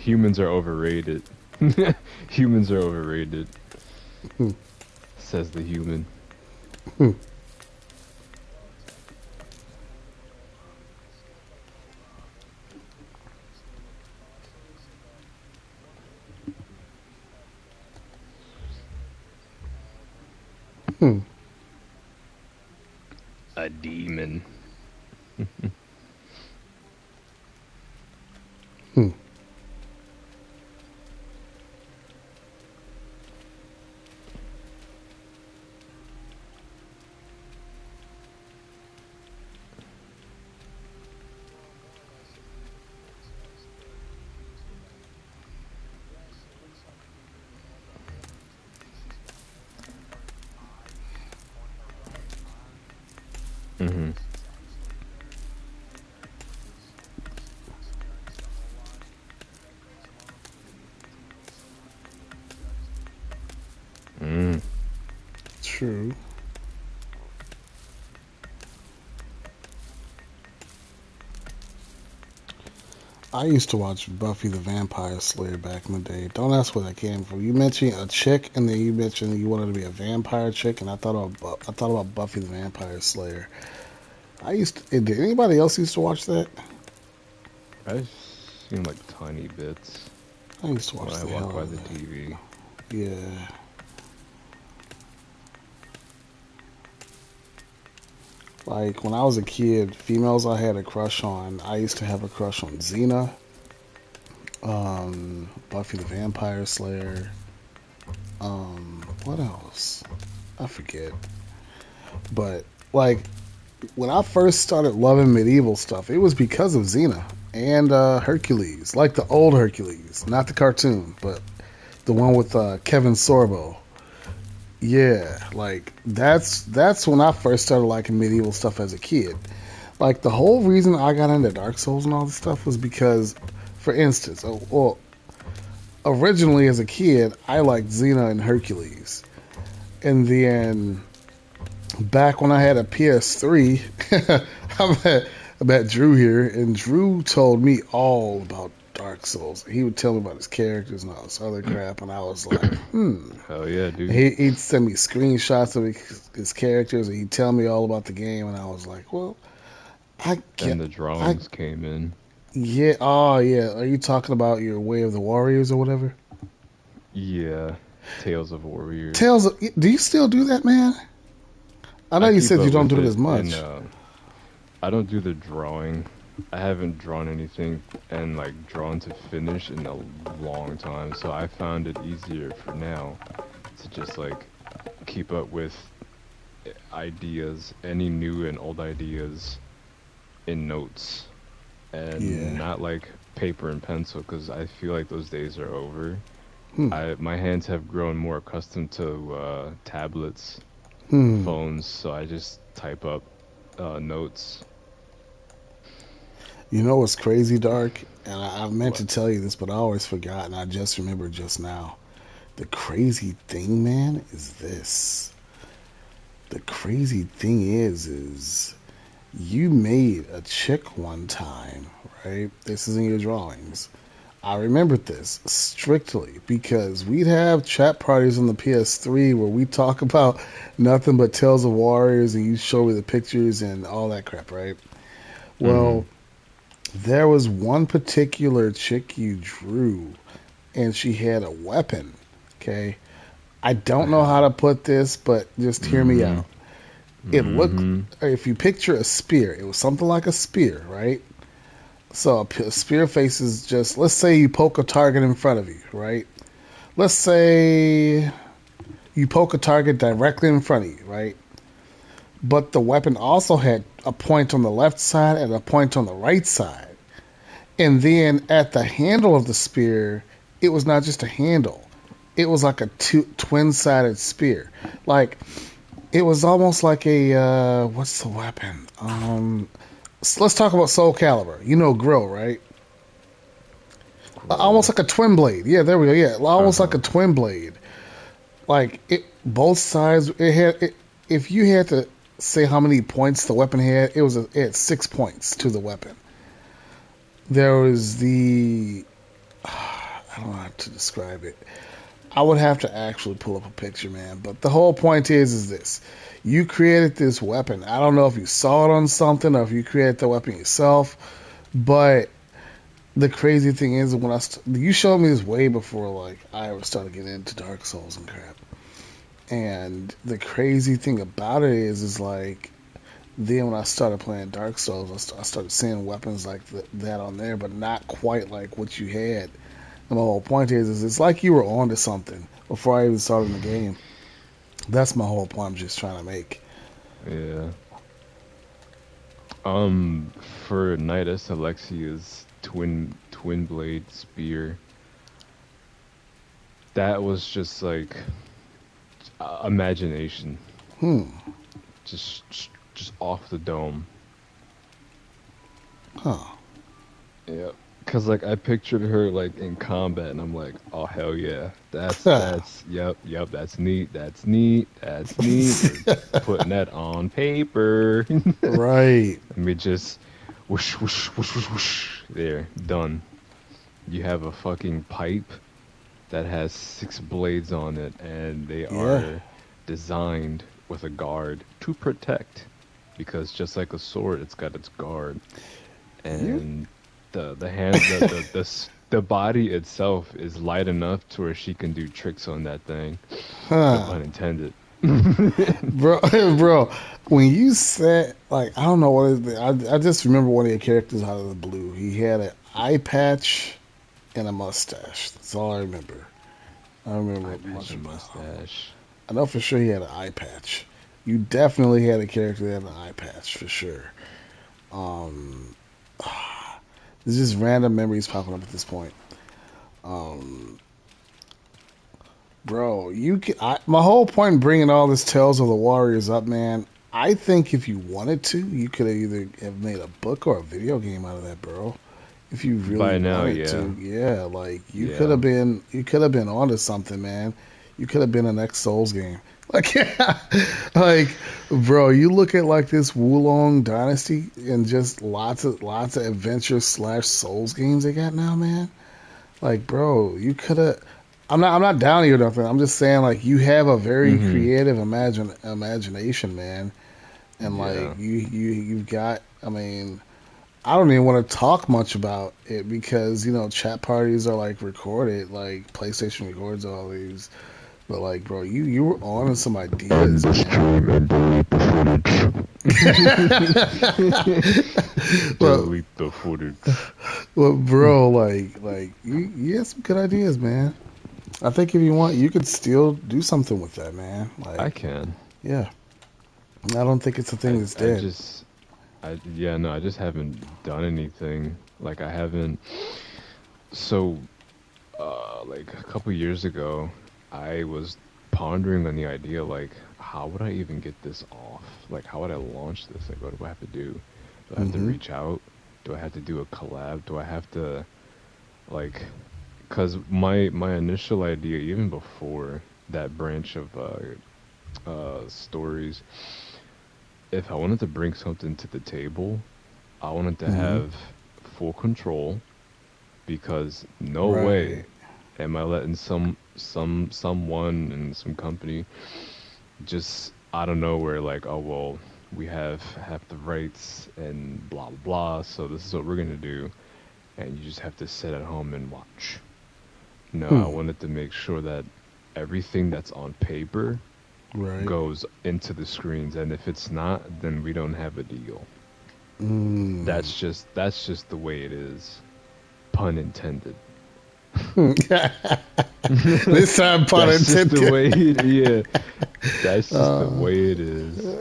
Humans are overrated. Humans are overrated, says the human. A demon. Hmm. Mm. True. I used to watch Buffy the Vampire Slayer back in the day. Don't ask where that came from. You mentioned a chick, and then you mentioned you wanted to be a vampire chick, and I thought about Buffy the Vampire Slayer. I used to, did anybody else used to watch that? I've seen like tiny bits I used to when watch I the walk hell by out of the that. TV. Yeah. Like when I was a kid, females I had a crush on. I used to have a crush on Xena, Buffy the Vampire Slayer. What else? I forget. But like when I first started loving medieval stuff, it was because of Xena. and Hercules, like the old Hercules, not the cartoon, but the one with Kevin Sorbo. Yeah, like that's when I first started liking medieval stuff as a kid. Like the whole reason I got into Dark Souls and all this stuff was because, for instance, well, originally as a kid I liked Xena and Hercules, and then back when I had a PS3, I met Drew here, and Drew told me all about Dark Souls. He would tell me about his characters and all this other crap, and I was like, hmm. Hell yeah, dude. He'd send me screenshots of his characters, and he'd tell me all about the game, and I was like, well, I Then get, the I drawings came in. yeah, oh yeah. Are you talking about your Way of the Warriors or whatever? Yeah, Tales of Warriors. Tales. Do you still do that, man? I know I you keep said you up don't with do it it as in much. I don't do the drawing. I haven't drawn anything and like drawn to finish in a long time, so I found it easier for now to just like keep up with ideas, any new and old ideas in notes and Yeah. not like paper and pencil because I feel like those days are over. Hmm. I my hands have grown more accustomed to tablets, Hmm. phones, so I just type up notes. You know what's crazy, Dark? And I meant to What? tell you this, but I always forgot, and I just remembered just now. The crazy thing, man, is this. The crazy thing is you made a chick one time, right? This is in your drawings. I remembered this strictly because we'd have chat parties on the PS3 where we talk about nothing but Tales of Warriors, and you show me the pictures and all that crap, right? Mm-hmm. Well, there was one particular chick you drew, and she had a weapon. Okay. I don't know how to put this, but just hear me Mm-hmm. out. It looked, Mm-hmm. if you picture a spear, it was something like a spear, right? So a spear faces just, let's say you poke a target in front of you, right? Let's say you poke a target directly in front of you, right? But the weapon also had a point on the left side and a point on the right side. And then at the handle of the spear, it was not just a handle. It was like a twin-sided spear. Like it was almost like a what's the weapon? Let's talk about Soul Calibur. You know Grill, right? Almost Grow. like a twin blade. Yeah, there we go. Yeah, almost like a Uh-huh. twin blade. Like it, both sides. It had. If you had to say how many points the weapon had, it had 6 points to the weapon. There was the. I don't know how to describe it. I would have to actually pull up a picture, man. But the whole point is this: you created this weapon. I don't know if you saw it on something or if you created the weapon yourself. But the crazy thing is, you showed me this way before like I ever started getting into Dark Souls and crap. And the crazy thing about it is like then when I started playing Dark Souls, I started seeing weapons like that on there, but not quite like what you had. And my whole point is it's like you were onto something before I even started the game. That's my whole point I'm just trying to make. Yeah. For Nidus Alexia's twin blade spear, that was just like imagination, Hmm. just off the dome. Huh. Yeah. Cause like I pictured her like in combat, and I'm like, oh hell yeah, Huh. that's yep, that's neat, that's neat. We're putting that on paper. Let Right. me just whoosh whoosh whoosh whoosh whoosh. There, done. You have a fucking pipe that has six blades on it, and they Yeah. are designed with a guard to protect. Because just like a sword, it's got its guard, You. and the hand the body itself is light enough to where she can do tricks on that thing. No Huh. pun intended. Bro, bro, when you said like I don't know what is I just remember one of your characters out of the blue. He had an eye patch and a mustache. That's all I remember. I don't Eye remember patch much and about him. mustache. I know for sure he had an eye patch. You definitely had a character that had an eye patch for sure. Um, It's just random memories popping up at this point. Um, Bro, my whole point in bringing all this Tales of the Warriors up, man. I think if you wanted to, you could have either have made a book or a video game out of that, bro. If you really By now, wanted yeah. to, yeah, like Yeah. you could have been onto something, man. You could have been an X Souls game. Like, like, bro, you look at like this Wulong Dynasty and just lots of adventure slash Souls games they got now, man. Like, bro, you could have. I'm not down here or nothing. I'm just saying, like, you have a very Mm-hmm. creative imagination, man, and like Yeah. you've got. I mean, I don't even want to talk much about it because chat parties are like recorded, like PlayStation records all these. But like, bro, you were on to some And ideas, man. destroy and delete the footage. Well, Delete the footage. well, bro, like you had some good ideas, man. I think if you want, you could still do something with that, man. I Like, can. yeah, I don't think it's a thing that's I dead. just yeah, no, I just haven't done anything. Like I haven't so like a couple years ago, I was pondering on the idea like how would I even get this off? Like how would I launch this? Like what do I have to do? Do I have to Hmm. reach out? Do I have to do a collab? Do I have to like cuz my initial idea even before that branch of stories, if I wanted to bring something to the table, I wanted to Hmm. have full control because no way Right. am I letting someone in some company just out of nowhere like, oh well, we have the rights and blah blah blah, so this is what we're gonna do, and you just have to sit at home and watch. No, I Hmm. wanted to make sure that everything that's on paper Right. goes into the screens, and if it's not, then we don't have a deal. Mm. That's just the way it is. Pun intended. This time, pun That's just the intended. way it, yeah. That's just the uh, way it is.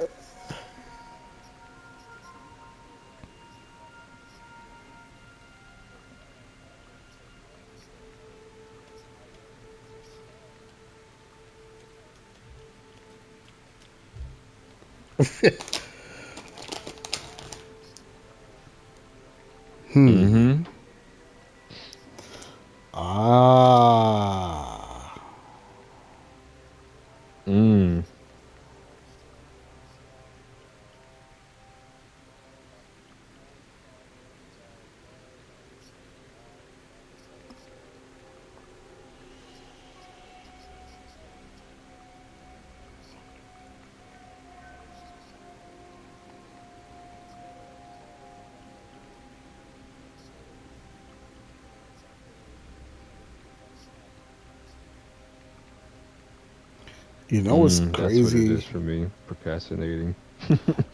hmm. Mm-hmm. Ah. Mm. You know what's Mm. That's what it is crazy? for me. Procrastinating.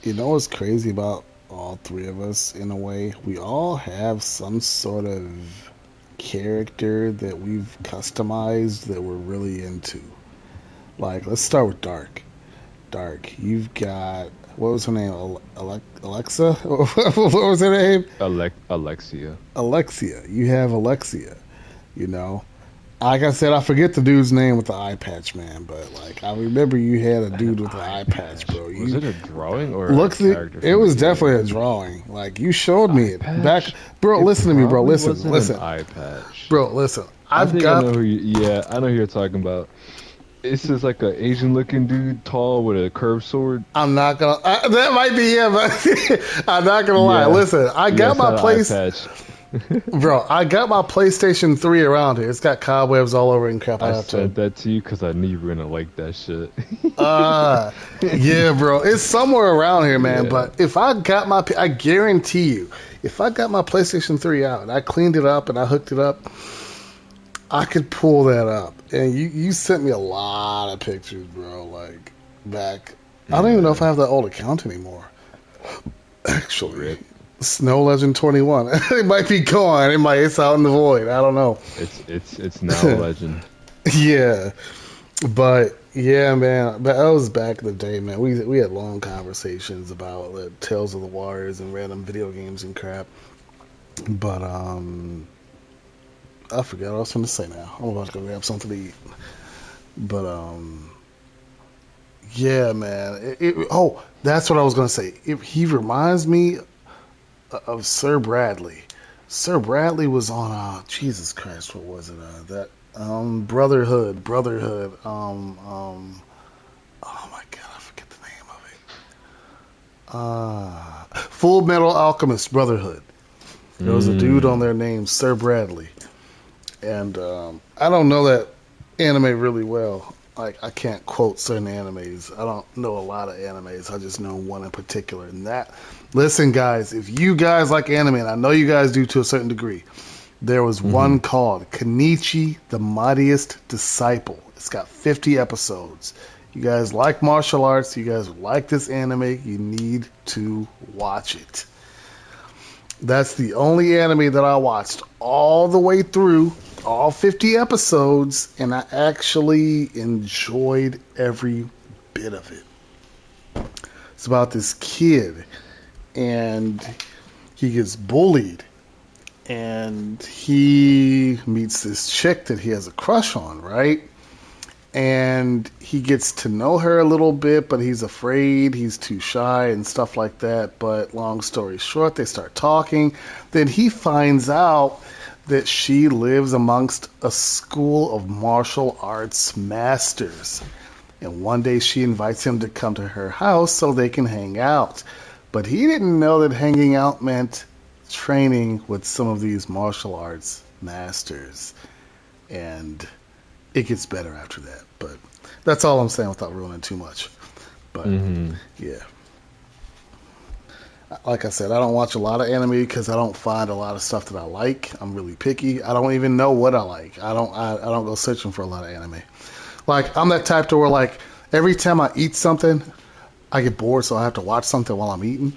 You know what's crazy about all three of us in a way? We all have some sort of character that we've customized that we're really into. Like, let's start with Dark. Dark, you've got what was her name? Alexa? What was her name? Alexia. Alexia. You have Alexia. You know, like I said, I forget the dude's name with the eye patch, man. But like, I remember you had a An dude with the eye eye patch, patch. bro. Was You it a drawing or a look the. character It from the was game? definitely a drawing. Like you showed me Eye it back, patch? bro. It Listen to me, bro. probably Listen, wasn't an listen, eye patch. bro. Listen. I I've think I know got. who you, yeah, I know who you're talking about. It's just like a Asian looking dude, tall with a curved sword. I'm not gonna. That might be him. I'm not gonna lie. Yeah. Listen, I Yeah, got it's my not an eye place. patch. Bro, I got my PlayStation 3 around here. It's got cobwebs all over it and crap. I I have to. said that to you because I knew you were gonna like that shit. Uh, yeah, bro. It's somewhere around here, man. Yeah. But if I got I guarantee you, if I got my PlayStation 3 out and I cleaned it up and I hooked it up, I could pull that up. And you sent me a lot of pictures, bro. Like, back. I don't even know if I Yeah. have that old account anymore, actually. Rip. Snow Legend 21. It might be gone. It's out in the void. I don't know. It's now a legend. Yeah. But yeah, man, but that was back in the day, man. We had long conversations about the Tales of the Warriors and random video games and crap. But I forgot what I was going to say now. I'm about to go grab something to eat. But yeah, man. Oh, that's what I was going to say. He reminds me of Sir Bradley. Sir Bradley was on Jesus Christ, what was it? That Brotherhood. Oh my God, I forget the name of it. Full Metal Alchemist Brotherhood. There was a dude on Mm. there named Sir Bradley, and I don't know that anime really well. Like I can't quote certain animes. I don't know a lot of animes. I just know one in particular. And that, listen, guys, if you guys like anime, and I know you guys do to a certain degree, there was Hmm. one called Kenichi the Mightiest Disciple. It's got 50 episodes. You guys like martial arts, you guys like this anime, you need to watch it. That's the only anime that I watched all the way through, all 50 episodes, and I actually enjoyed every bit of it. It's about this kid, and he gets bullied, and he meets this chick that he has a crush on, right? And he gets to know her a little bit, but he's afraid, he's too shy and stuff like that. But long story short, they start talking. Then he finds out that she lives amongst a school of martial arts masters. And one day she invites him to come to her house so they can hang out. But he didn't know that hanging out meant training with some of these martial arts masters. And it gets better after that. But that's all I'm saying without ruining too much. But Hmm. yeah, like I said, I don't watch a lot of anime because I don't find a lot of stuff that I like. I'm really picky. I don't even know what I like. I don't go searching for a lot of anime. Like I'm that type to where like every time I eat something, I get bored, so I have to watch something while I'm eating.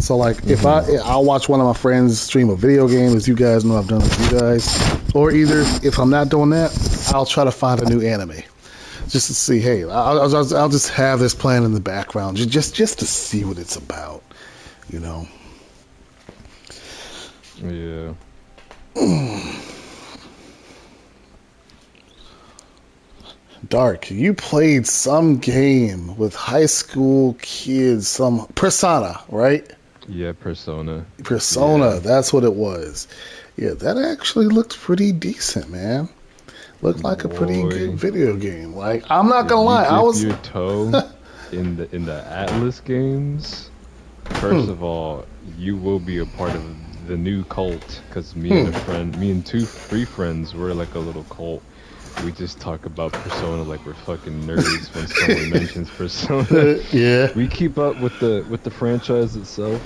So like if Hmm. I'll watch one of my friends stream a video game, as you guys know I've done it with you guys, or either if I'm not doing that, I'll try to find a new anime just to see. Hey, I'll just have this playing in the background, just to see what it's about, you know. Yeah. Dark, you played some game with high school kids, some Persona, right? Yeah, Persona. Persona, Yeah. that's what it was. Yeah, that actually looked pretty decent, man. Looked like a pretty good Boy, video game. Like, I'm not if gonna you lie, I dip was your toe in the Atlas games, first hmm, of all, you will be a part of the new cult. Cause hmm. me and three friends, we're like a little cult. We just talk about Persona like we're fucking nerds when someone mentions Persona. Yeah, We keep up with the franchise itself.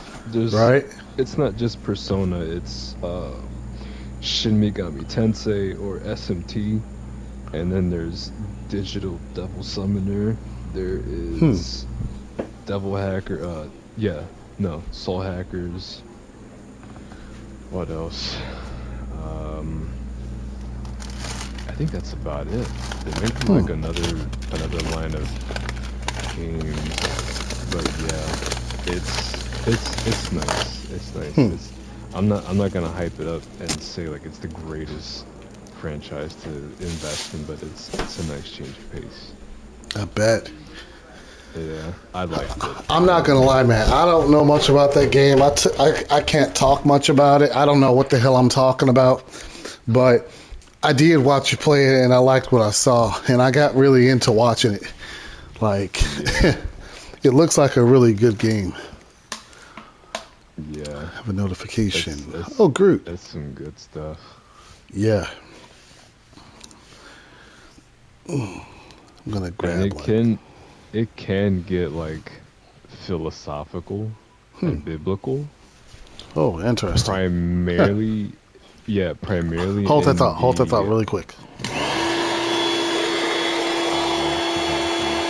right. It's not just Persona, it's Shin Megami Tensei or SMT, and then there's Digital Devil Summoner. There Hmm. is Devil Hacker. Yeah, no, Soul Hackers. What else? Um, I think that's about it. There may be Hmm. like another line of games, but yeah, it's nice. It's nice. Hmm. It's I'm not gonna hype it up and say like it's the greatest franchise to invest in, but it's a nice change of pace. I bet. Yeah, I liked it. I'm not gonna lie, man. I don't know much about that game. I can't talk much about it. I don't know what the hell I'm talking about. But I did watch you play it, and I liked what I saw, and I got really into watching it. Like, Yeah, it looks like a really good game. yeah. I have a notification. It's Oh, Groot. it's some good stuff. Yeah, I'm gonna And grab like. it can get like philosophical Hmm. and biblical. Oh, interesting. Primarily, yeah, primarily Hold that in thought. Hold that thought the really quick. the vacuum.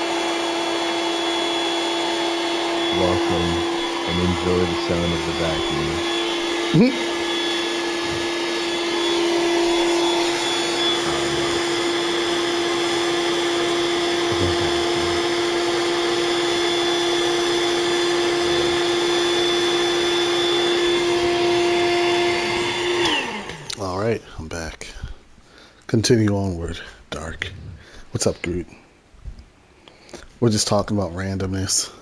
Welcome and enjoy the sound of the vacuum. Oh no, the vacuum. Yeah. Continue onward, Dark. What's up, Groot? We're just talking about randomness.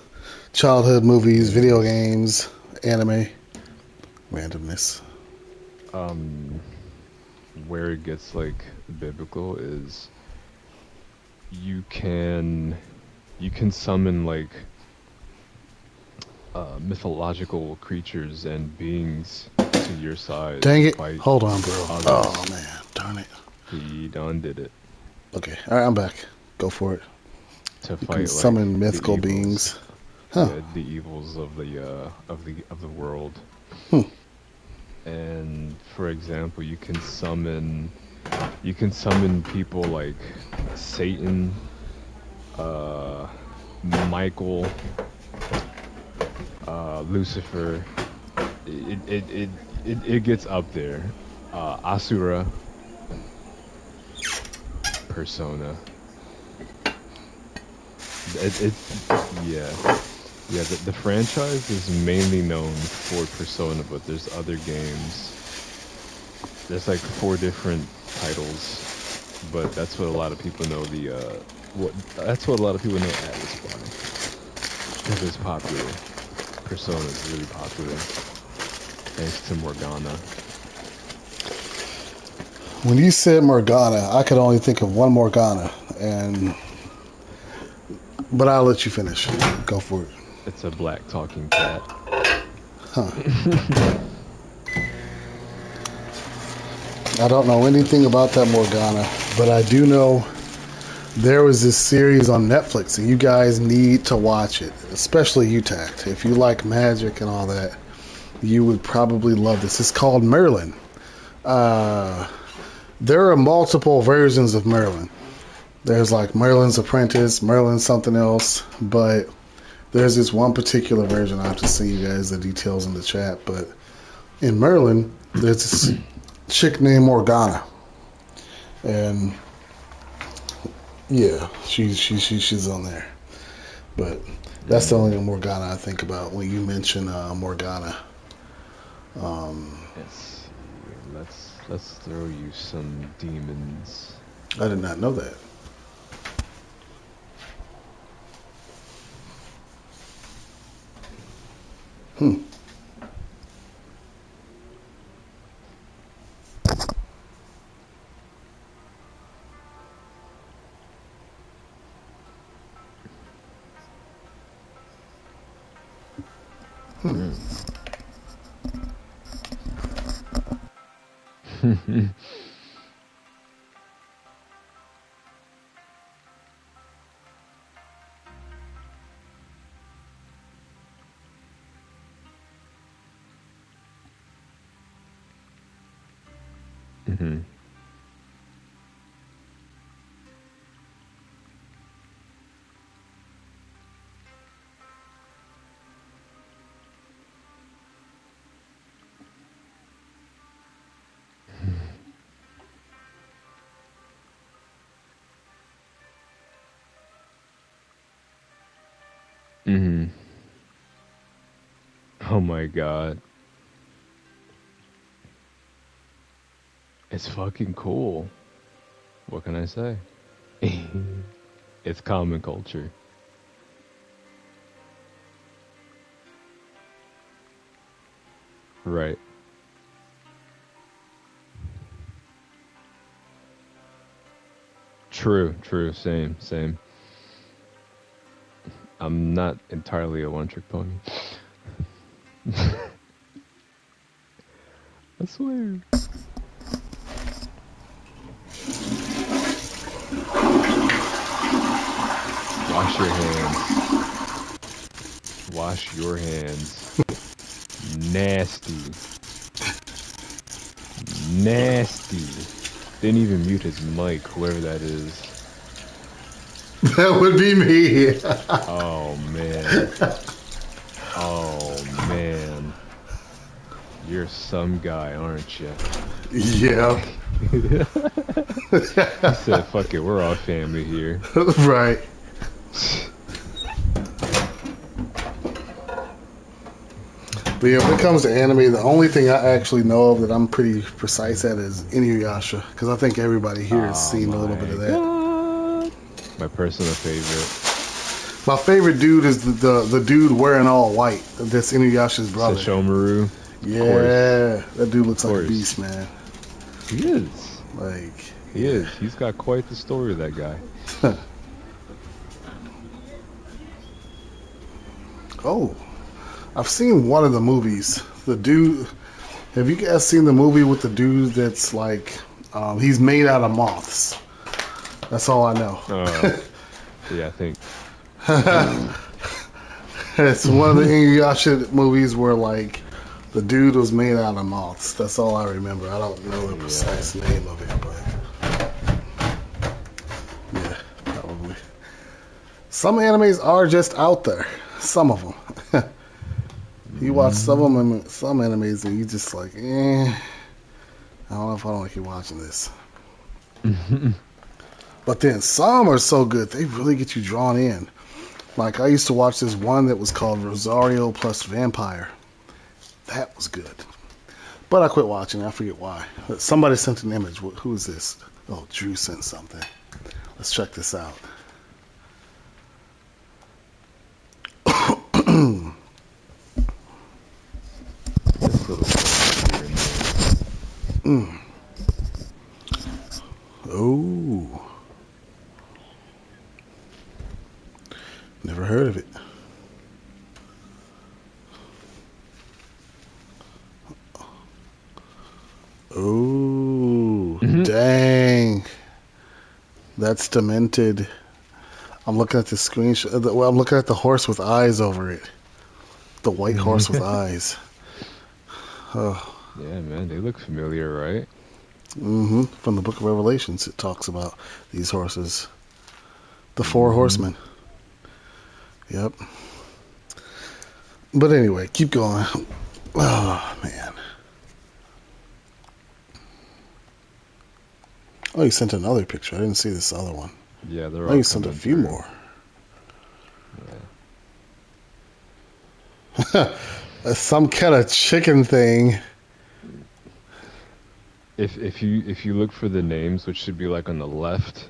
Childhood movies, video Yes. games, anime. Randomness. Um, where it gets like biblical is you can you can summon like mythological creatures and beings to your side Dang to it. fight Hold on, bro. Oh, others. man. Darn it. He done did it Okay. All right, I'm back. Go for it. to You can fight like summon the mythical evils. beings. Huh. Yeah, the evils of the world. Hmm. And for example, you can summon people like Satan, uh, Michael, Lucifer. It gets up there. Asura, Persona. It yeah. Yeah, the franchise is mainly known for Persona, but there's other games. There's like four different titles, but that's what a lot of people know what that's what a lot of people know Atlas by because it's popular. Persona is really popular thanks to Morgana. When you said Morgana, I could only think of one Morgana, and but I'll let you finish. Go for it. It's a black talking cat. Huh. I don't know anything about that Morgana, but I do know there was this series on Netflix, and you guys need to watch it, especially you, Tact. If you like magic and all that, you would probably love this. It's called Merlin. Uh, there are multiple versions of Merlin. There's like Merlin's Apprentice, Merlin something else, but there's this one particular version. I have to send you guys the details in the chat. But in Merlin, there's this chick named Morgana, and yeah, she's on there. But that's the only Mm, Morgana I think about when you mention Morgana. Um, let's see. Let's throw you some demons. I did not know that. Hmm. Mm. Mhm. Mhm. Oh my god. It's fucking cool. What can I say? It's common culture. Right. True, true. Same, same. I'm not entirely a one trick pony. I swear. Wash your hands. Wash your hands. Nasty. Nasty. Didn't even mute his mic, whoever that is. That would be me. Oh man. Oh man. You're some guy, aren't you? Yep. He said, fuck it, we're all family here. Right. But yeah, when it comes to anime, the only thing I actually know of that I'm pretty precise at is Inuyasha, because I think everybody here has Oh seen a little bit of my that. god. My personal favorite. My favorite dude is the dude wearing all white. That's Inuyasha's brother. Sesshomaru. Of course. Yeah, that dude Of looks like a course. beast, man. He is. Like, He yeah. is. He's got quite the story, that guy. Oh, I've seen one of the movies. The dude. Have you guys seen the movie with the dude that's like, he's made out of moths? That's all I know. Yeah, I think. It's one of the Inuyasha movies where like the dude was made out of moths. That's all I remember. I don't know the Yeah. precise name of it, but yeah, probably. Some animes are just out there. Some of them. You watch Mhm. some animes and you just like, I don't know if I want to keep watching this. But then some are so good, they really get you drawn in. Like I used to watch this one that was called Rosario plus Vampire. That was good. But I quit watching. I forget why. Somebody sent an image. Who is this? Oh, Drew sent something. Let's check this out. Just little glimpses here and there. Mm. Oh, never heard of it. Oh, dang. That's demented. I'm looking at the screenshot. Well, I'm looking at the horse with eyes over it. The white horse with eyes. Oh, Yeah, man, they look familiar, right? From the Book of Revelations, it talks about these horses. The four Hmm. horsemen. Yep. But anyway, keep going. Oh man. Oh, you sent another picture. I didn't see this other one. Yeah, they're Oh, all you sent a coming few through. more. Yeah. Some kind of chicken thing. If you look for the names, which should be like on the left,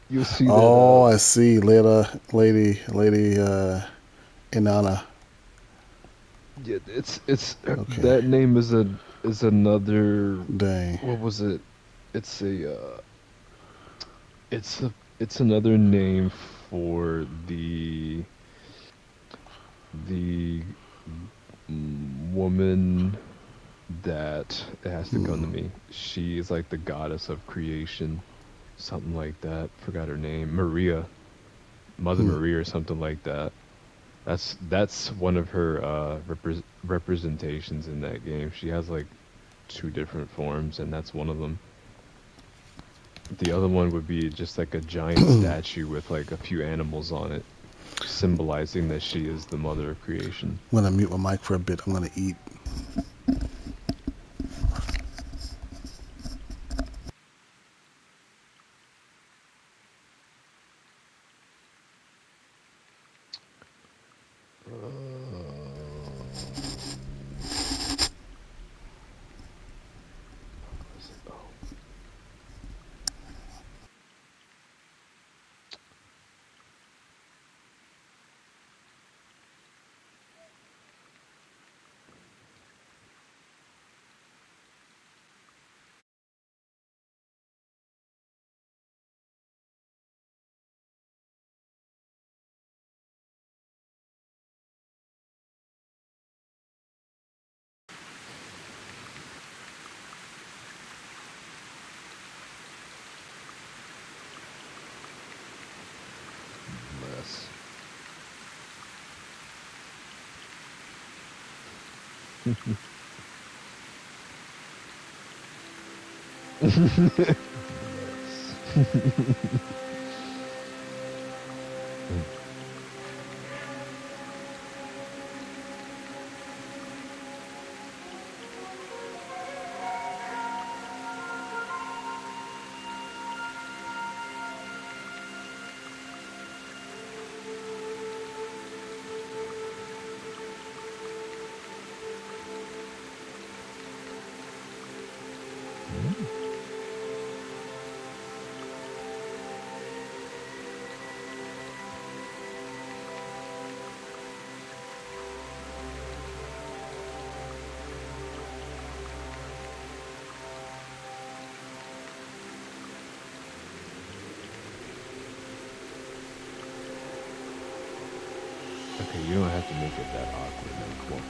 you'll see that Oh, I see. Lady Inanna. yeah, it's Okay. that name is another, Dang. what was it? It's a it's another name for the woman that, it has to come to Hmm. me. She is like the goddess of creation, something like that. Forgot her name. Maria, Mother Hmm. Maria, or something like that. That's one of her representations in that game. She has like two different forms, and that's one of them. The other one would be just like a giant statue with like a few animals on it, symbolizing that she is the mother of creation. I'm gonna mute my mic for a bit. I'm gonna eat. Um, what was it? Oh, bless. Bless. Okay, you don't have to make it that awkward. No, come on.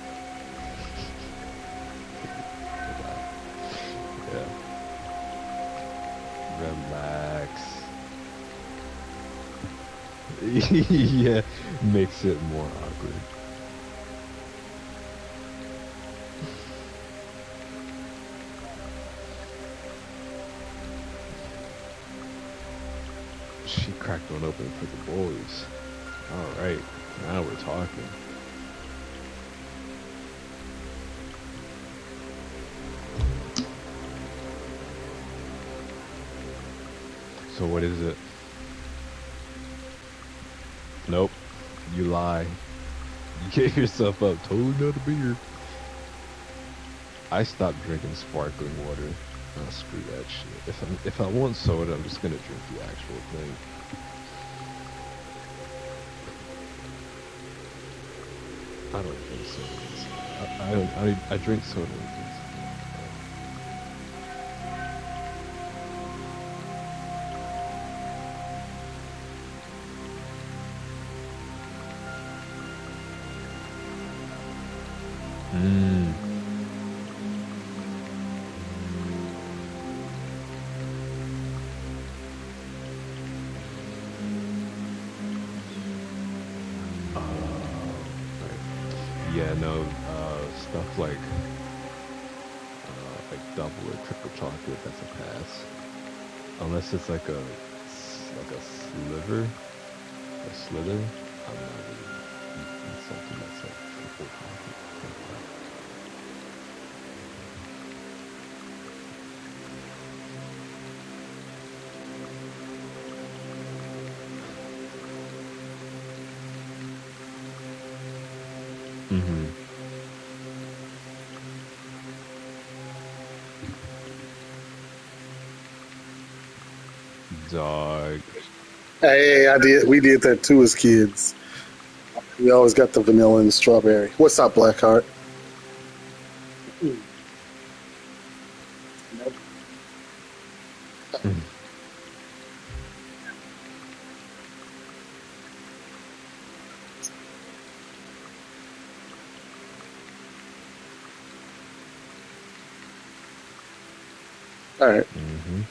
Relax. Yeah. Relax. Yeah, makes it more awkward. She cracked one open for the boys. All right, now we're talking. So what is it? Nope, you lie. You gave yourself up. Totally not a beer. I stopped drinking sparkling water. Oh, screw that shit. If I want soda, I'm just gonna drink the actual thing. I don't drink soda in season. I don't. I drink soda when it's in season. Mmm. Right. Yeah. No. Stuff like double or triple chocolate. That's a pass. Unless it's like a sliver, a slither. I'm not really eating something that's like triple chocolate. Can't lie. Mm-hmm. Dog. Hey, I did. We did that too as kids. We always got the vanilla and strawberry. What's up, Blackheart? All right. Mm-hmm.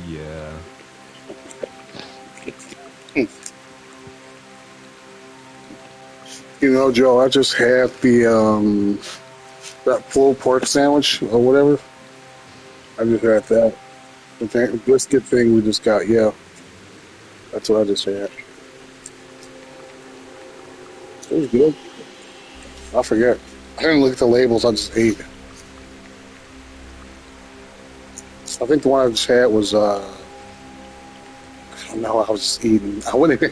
Yeah. You know, Joe, I just had the that pulled pork sandwich or whatever. I just had that. The brisket thing we just got. Yeah, that's what I just had. It was good. I forget. I didn't look at the labels. I just ate. I think the one I just had was. I don't know. I was just eating. I wouldn't. I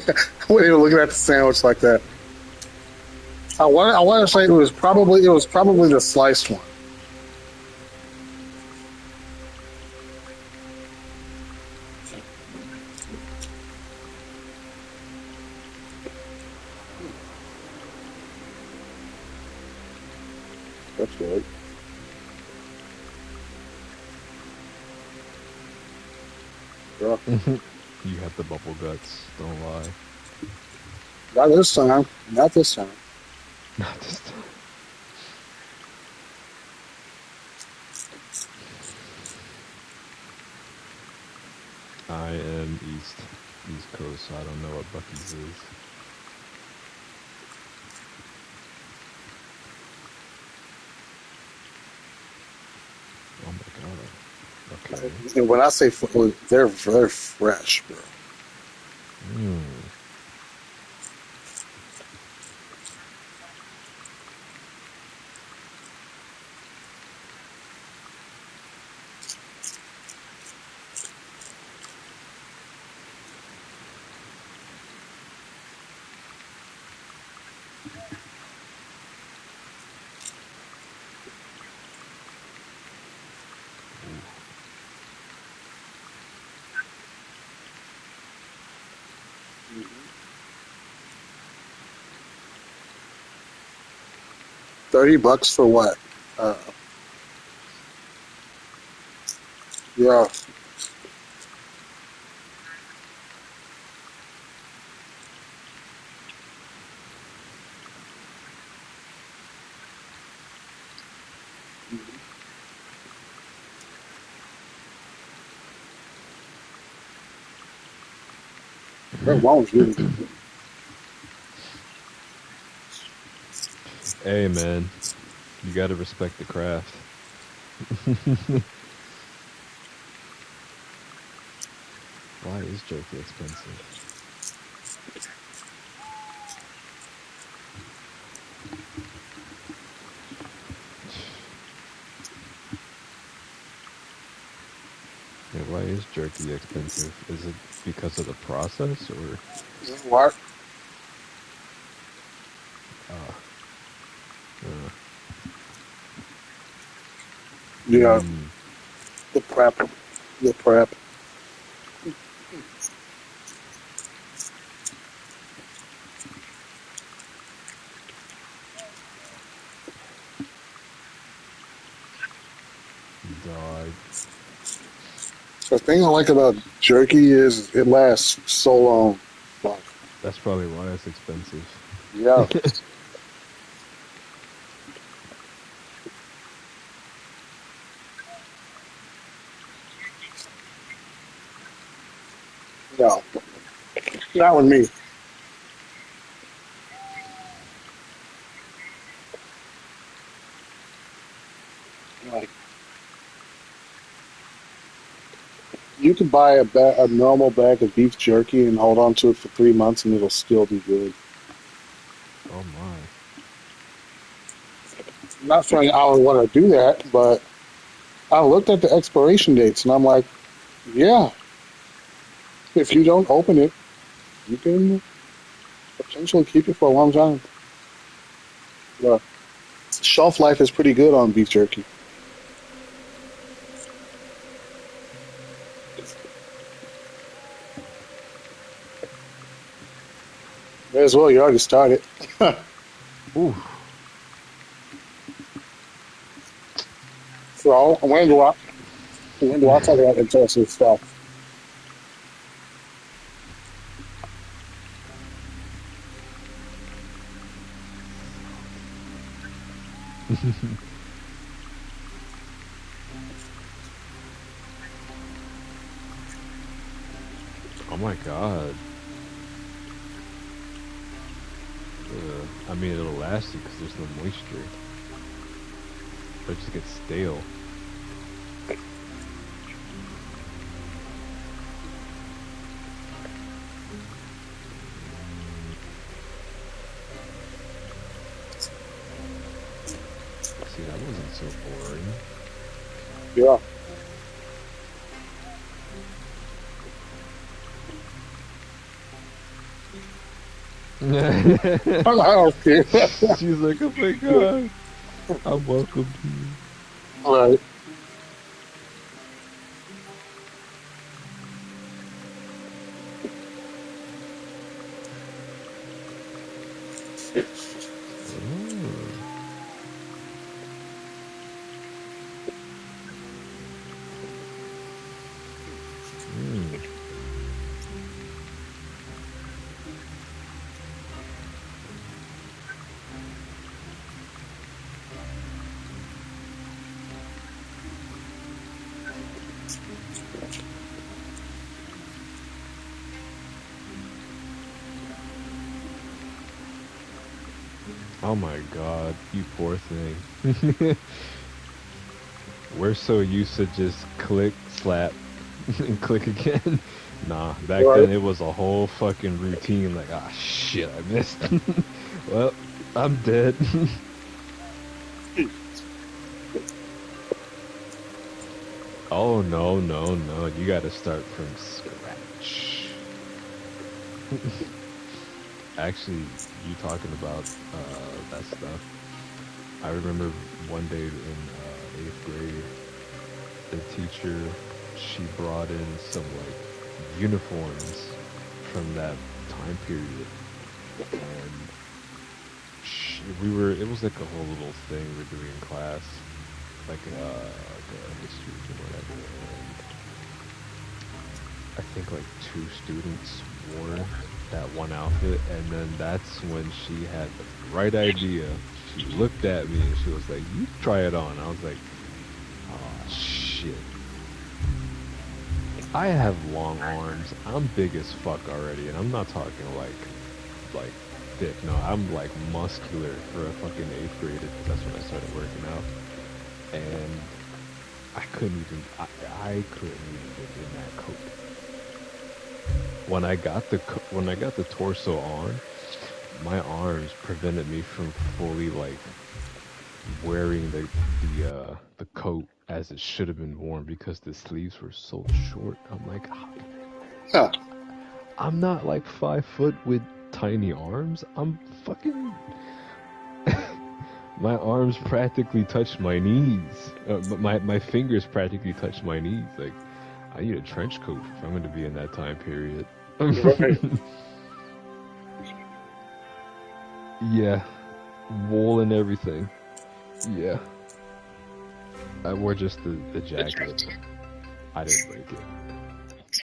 wasn't even looking at the sandwich like that. I want to say it was probably the sliced one. That's good. Yeah. You have the bubble guts. Don't lie. Not this time. Not this time. Not this time. I am East Coast, so I don't know what Bucky's is. Oh my god. Okay. And when I say they're very fresh, bro. Mm. $30 for what? Uh, yeah. That one's really good. Hey man, you gotta respect the craft. Why is jerky expensive? Yeah, why is jerky expensive? Is it because of the process or What? uh uh Yeah, mm, the prep. The prep. dog? The thing I like about jerky is it lasts so long. Like, That's probably why it's expensive. yeah, no, not with me. Like, you can buy a normal bag of beef jerky and hold on to it for 3 months and it'll still be good. Oh my. I'm not saying I would want to do that, but I looked at the expiration dates and I'm like, yeah, if you don't open it, you can potentially keep it for a long time. The shelf life is pretty good on beef jerky. May as well, you already started. Ooh. So when do I talk about interesting stuff? Oh my god. I mean, it'll last you because there's no moisture, but it just gets stale. See, that wasn't so boring. Yeah. I don't care. She's like, oh my god, I'm welcome to you. Right. Oh. Mm. Oh my god, you poor thing. We're so used to just click, slap, and click again. Nah, back Right. then it was a whole fucking routine. Like, ah, shit, I missed. Well, I'm dead. Oh no, no, no. You gotta start from scratch. Actually, you talking about that stuff. I remember one day in eighth grade, the teacher she brought in some like uniforms from that time period, and we were it was like a whole little thing we were doing in class, like a history or whatever, and I think like two students wore that one outfit, and then that's when she had the bright idea. She looked at me and she was like, "You try it on." I was like, "Oh shit." I have long arms. I'm big as fuck already, and I'm not talking like thick. No, I'm like muscular for a fucking eighth grader because that's when I started working out, and I couldn't even get in that coat. When I got the torso on, my arms prevented me from fully like wearing the coat as it should have been worn because the sleeves were so short. I'm like, Huh. I'm not like 5 foot with tiny arms. I'm fucking. My arms practically touch my knees. But my fingers practically touch my knees. Like, I need a trench coat if I'm going to be in that time period. Right. Yeah, wool and everything. Yeah, I wore just the jacket. I didn't break it.